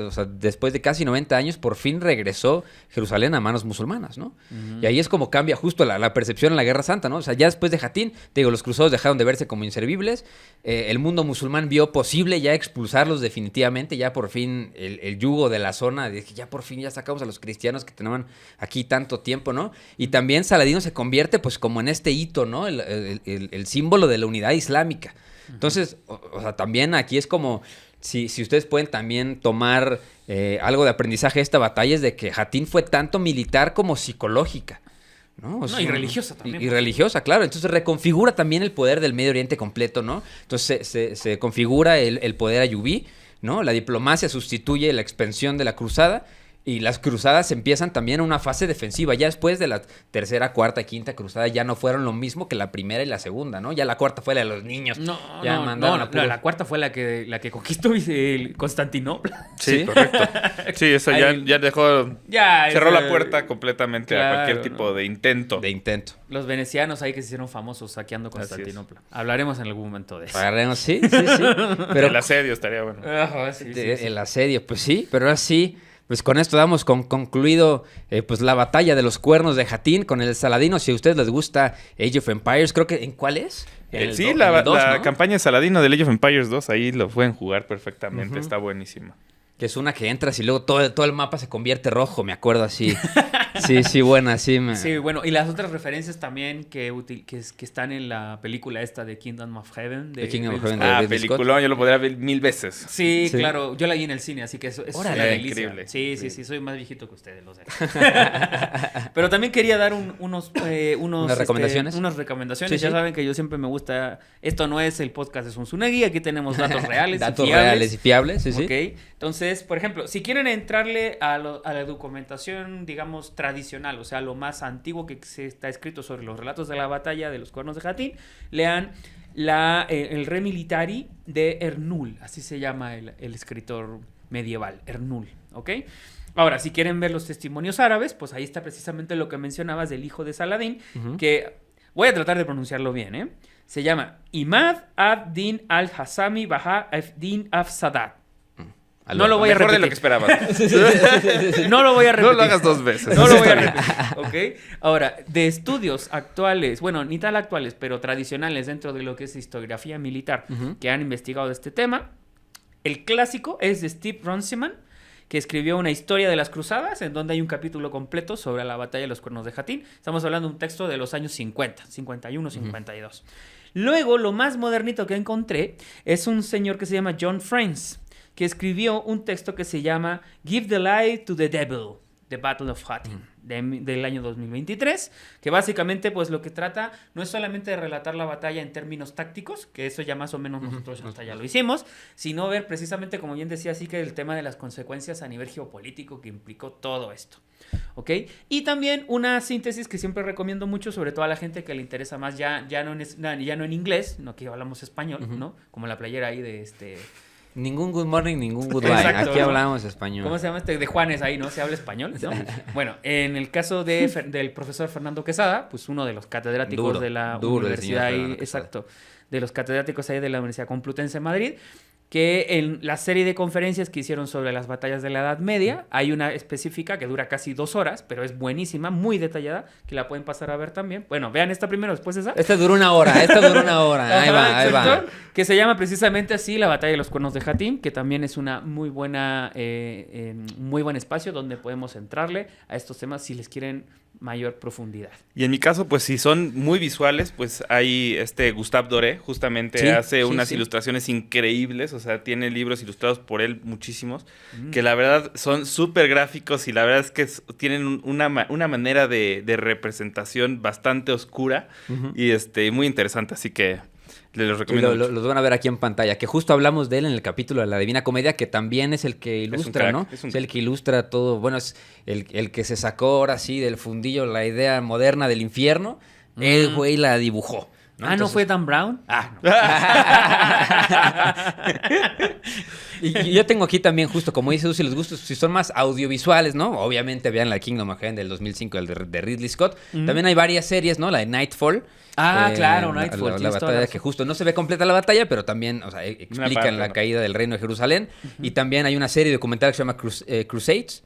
O sea, después de casi 90 años, por fin regresó Jerusalén a manos musulmanas, ¿no? Ujú. Y ahí es como cambia justo la percepción en la Guerra Santa, ¿no? O sea, ya después de Jatín, te digo, los cruzados dejaron de verse como inservibles. El mundo musulmán vio posible ya expulsarlos definitivamente, ya por fin el yugo de la zona, de que ya por fin ya sacamos a los cristianos que tenían aquí tanto tiempo, ¿no? Y también Saladino se convierte pues como en este hito, ¿no? El símbolo de la unidad islámica. Entonces, o sea, también aquí es como, si ustedes pueden también tomar algo de aprendizaje de esta batalla, es de que Jatín fue tanto militar como psicológica. ¿No? O No, y religiosa también. Y religiosa, claro. Entonces reconfigura también el poder del Medio Oriente completo, ¿no? Entonces se configura el poder ayubí, ¿no? La diplomacia sustituye la expansión de la cruzada Y las cruzadas empiezan también una fase defensiva. Ya después de la tercera, cuarta y quinta cruzada ya no fueron lo mismo que la primera y la segunda, ¿no? Ya la cuarta fue la de los niños. Ya mandaron a puros- la cuarta fue la que conquistó Constantinopla. Sí, ¿Sí? correcto. Sí, eso Ahí- ya dejó... Ya, cerró ese- la puerta completamente a Claro, cualquier tipo ¿no? de intento. De intento. Los venecianos ahí que se hicieron famosos saqueando Así es. Constantinopla. Hablaremos en algún momento de eso. Agarremos, sí. Pero El asedio estaría bueno. Ajá, sí, sí, sí. el asedio, pues sí, pero ahora sí, pues con esto damos concluido pues la batalla de los cuernos de Hattin con el Saladino. Si a ustedes les gusta Age of Empires, creo que ¿en cuál es? Sí, en la el 2, la ¿no? campaña de Saladino de Age of Empires 2, ahí lo pueden jugar perfectamente, está buenísima. Que es una que entras y luego todo el mapa se convierte rojo, me acuerdo así. Sí, buena, sí. Sí, bueno, y las otras referencias también que están en la película esta de Kingdom of Heaven. The Kingdom of Ridley Heaven Scott. de Ah, Ridley Scott. peliculón, yo lo podría ver 1000 veces. Sí, Sí. claro, yo la vi en el cine, así que eso es Órale, una delicia. increíble. Sí, soy más viejito que ustedes, lo sé. Pero también quería dar unas recomendaciones. unas recomendaciones. Sí, Ya sí. saben que yo siempre me gusta, esto no es el podcast de Zunzunegui, aquí tenemos datos reales. Datos y fiables. reales y fiables, sí, sí. Ok, entonces, por ejemplo, si quieren entrarle a la documentación, digamos, tradicional, o sea, lo más antiguo que se está escrito sobre los relatos de la batalla de los cuernos de Hattin, lean el Re Militari de Ernul, así se llama el escritor medieval, Ernul, ¿ok? Ahora, si quieren ver los testimonios árabes, pues ahí está precisamente lo que mencionabas del hijo de Saladín, Ujú. que voy a tratar de pronunciarlo bien, ¿eh? Se llama Imad ad-Din al-Hassami Baha ad-Din af-Sadat. No lo voy a Mejor de lo repetir. que esperabas. No lo voy a repetir. No lo hagas 2 veces. No lo voy a repetir, ¿ok? Ahora, de estudios actuales, bueno, ni tal actuales, pero tradicionales dentro de lo que es historiografía militar, Ujú. que han investigado este tema, el clásico es de Steve Runciman, que escribió una historia de las cruzadas, en donde hay un capítulo completo sobre la batalla de los cuernos de Hattin. Estamos hablando de un texto de los años 50, 51, 52. Luego, lo más modernito que encontré es un señor que se llama John Frames, que escribió un texto que se llama Give the Lie to the Devil, The Battle of Hattin, del año 2023, que básicamente pues lo que trata no es solamente de relatar la batalla en términos tácticos, que eso ya más o menos nosotros hasta ya lo hicimos, sino ver precisamente, como bien decía, así que el tema de las consecuencias a nivel geopolítico que implicó todo esto. ¿Ok? Y también una síntesis que siempre recomiendo mucho, sobre todo a la gente que le interesa más ya no en inglés, no que hablamos español, ¿no? Como la playera ahí de Ningún good morning, ningún goodbye. Exacto, Aquí ¿no? hablamos español. ¿Cómo se llama de Juanes ahí, no? ¿Se habla español? ¿No? Bueno, en el caso del profesor Fernando Quesada, pues uno de los catedráticos Duro, de la duro el universidad señor ahí, Fernando Quesada. exacto, de los catedráticos ahí de la Universidad Complutense de Madrid, que en la serie de conferencias que hicieron sobre las batallas de la Edad Media, hay una específica que dura casi 2 horas, pero es buenísima, muy detallada, que la pueden pasar a ver también. Bueno, vean esta primero, después esa. Esta duró una hora, Ahí Ajá, va. exacto. Que se llama precisamente así La batalla de los cuernos de Hattin, que también es una muy buena, muy buen espacio donde podemos entrarle a estos temas si les quieren mayor profundidad. Y en mi caso, pues si son muy visuales, pues hay Gustave Doré, justamente Sí, hace sí, unas sí. ilustraciones increíbles, o sea, tiene libros ilustrados por él muchísimos, que la verdad son súper gráficos y la verdad es que tienen una manera de representación bastante oscura y muy interesante, así que les los Y recomiendo mucho. los van a ver aquí en pantalla, que justo hablamos de él en el capítulo de la Divina Comedia, que también es el que ilustra, crack, ¿no? es un Es el que ilustra todo, bueno, es el que se sacó ahora sí del fundillo la idea moderna del infierno, el güey la dibujó. ¿No Entonces- fue Dan Brown? Y yo tengo aquí también, justo como dice si les gusta, si son más audiovisuales, ¿no? Obviamente vean la Kingdom of Heaven del 2005, el de Ridley Scott. También hay varias series, ¿no? La de Nightfall. Claro, la- Nightfall, La, tienes toda batalla la que razón. justo no se ve completa la batalla, pero también, o sea, explican parte, la una caída del reino de Jerusalén. Y también hay una serie documental que se llama Crusades.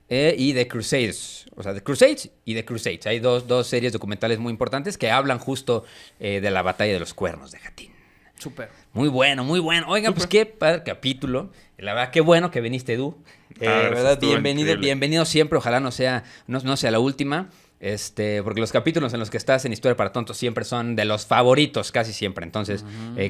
Y The Crusades, o sea, The Crusades y The Crusades. Hay dos series documentales muy importantes que hablan justo de la batalla de los cuernos de Hattin. Súper. Muy bueno, muy bueno. Oigan, pues qué padre capítulo. La verdad, qué bueno que viniste, Edu. Gracias, ¿Verdad? estuvo Bienvenido, increíble. bienvenido siempre. Ojalá no sea la última. Porque los capítulos en los que estás en Historia para Tontos siempre son de los favoritos, casi siempre. Entonces,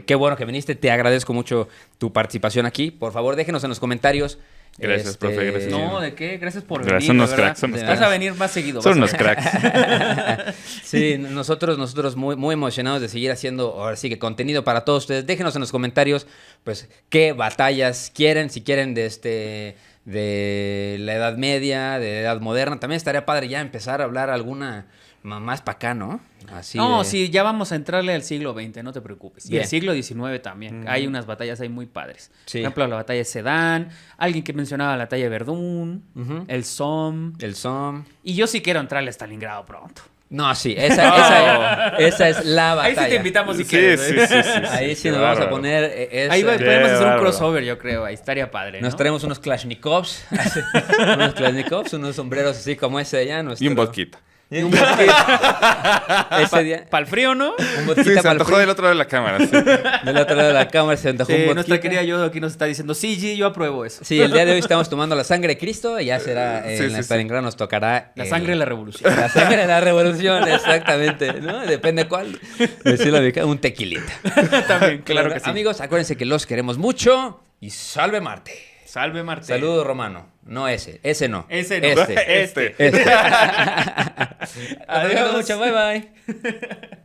qué bueno que viniste. Te agradezco mucho tu participación aquí. Por favor, déjenos en los comentarios Gracias, profe, gracias. No, ¿de qué? Gracias por Gracias, venir, son unos de verdad. cracks, son unos Vas a cracks. venir más seguido. Son vas unos a ver. cracks. Sí, nosotros muy, muy emocionados de seguir haciendo, ahora sí que contenido para todos ustedes. Déjenos en los comentarios, pues, qué batallas quieren, si quieren de la Edad Media, de la Edad Moderna. También estaría padre ya empezar a hablar alguna más para acá, ¿no? Así No, de- sí, ya vamos a entrarle al siglo XX, no te preocupes. Y Bien. el siglo XIX también. Hay unas batallas ahí muy padres. Sí. Por ejemplo, la batalla de Sedán, alguien que mencionaba la batalla de Verdún, Ujú. el Somme. El Somme. Y yo sí quiero entrarle a Stalingrado pronto. No, sí, esa es la batalla. Ahí sí te invitamos si Sí, quieres. sí, ¿eh? sí, sí. Ahí sí Qué nos vamos a bárbaro. poner... Ahí esa- podemos hacer un bárbaro. crossover, yo creo. Ahí estaría padre, ¿no? Nos traemos unos Kalashnikovs, unos sombreros así como ese de allá. Y un vodka. Y un vodka. Ese día, Para el frío, ¿no? un Sí, vodka se para el antojó frío. del otro lado de la cámara. Sí. Del otro lado de la cámara se antojó un Sí, vodka. nuestra querida Yodo aquí nos está diciendo, sí, yo apruebo eso. Sí, el día de hoy estamos tomando la sangre de Cristo y ya será, Sí, en sí, la sí. Stalingrado nos tocará... La sangre de la revolución. La sangre de la revolución, exactamente, ¿no? Depende cuál. Decirlo mexicano, un tequilita. También, claro que sí. Amigos, acuérdense que los queremos mucho y salve Marte. Salve Marte. Saludo romano. No ese no. Ese no. Este. Este. Este. Adiós. Adiós, mucho, bye bye.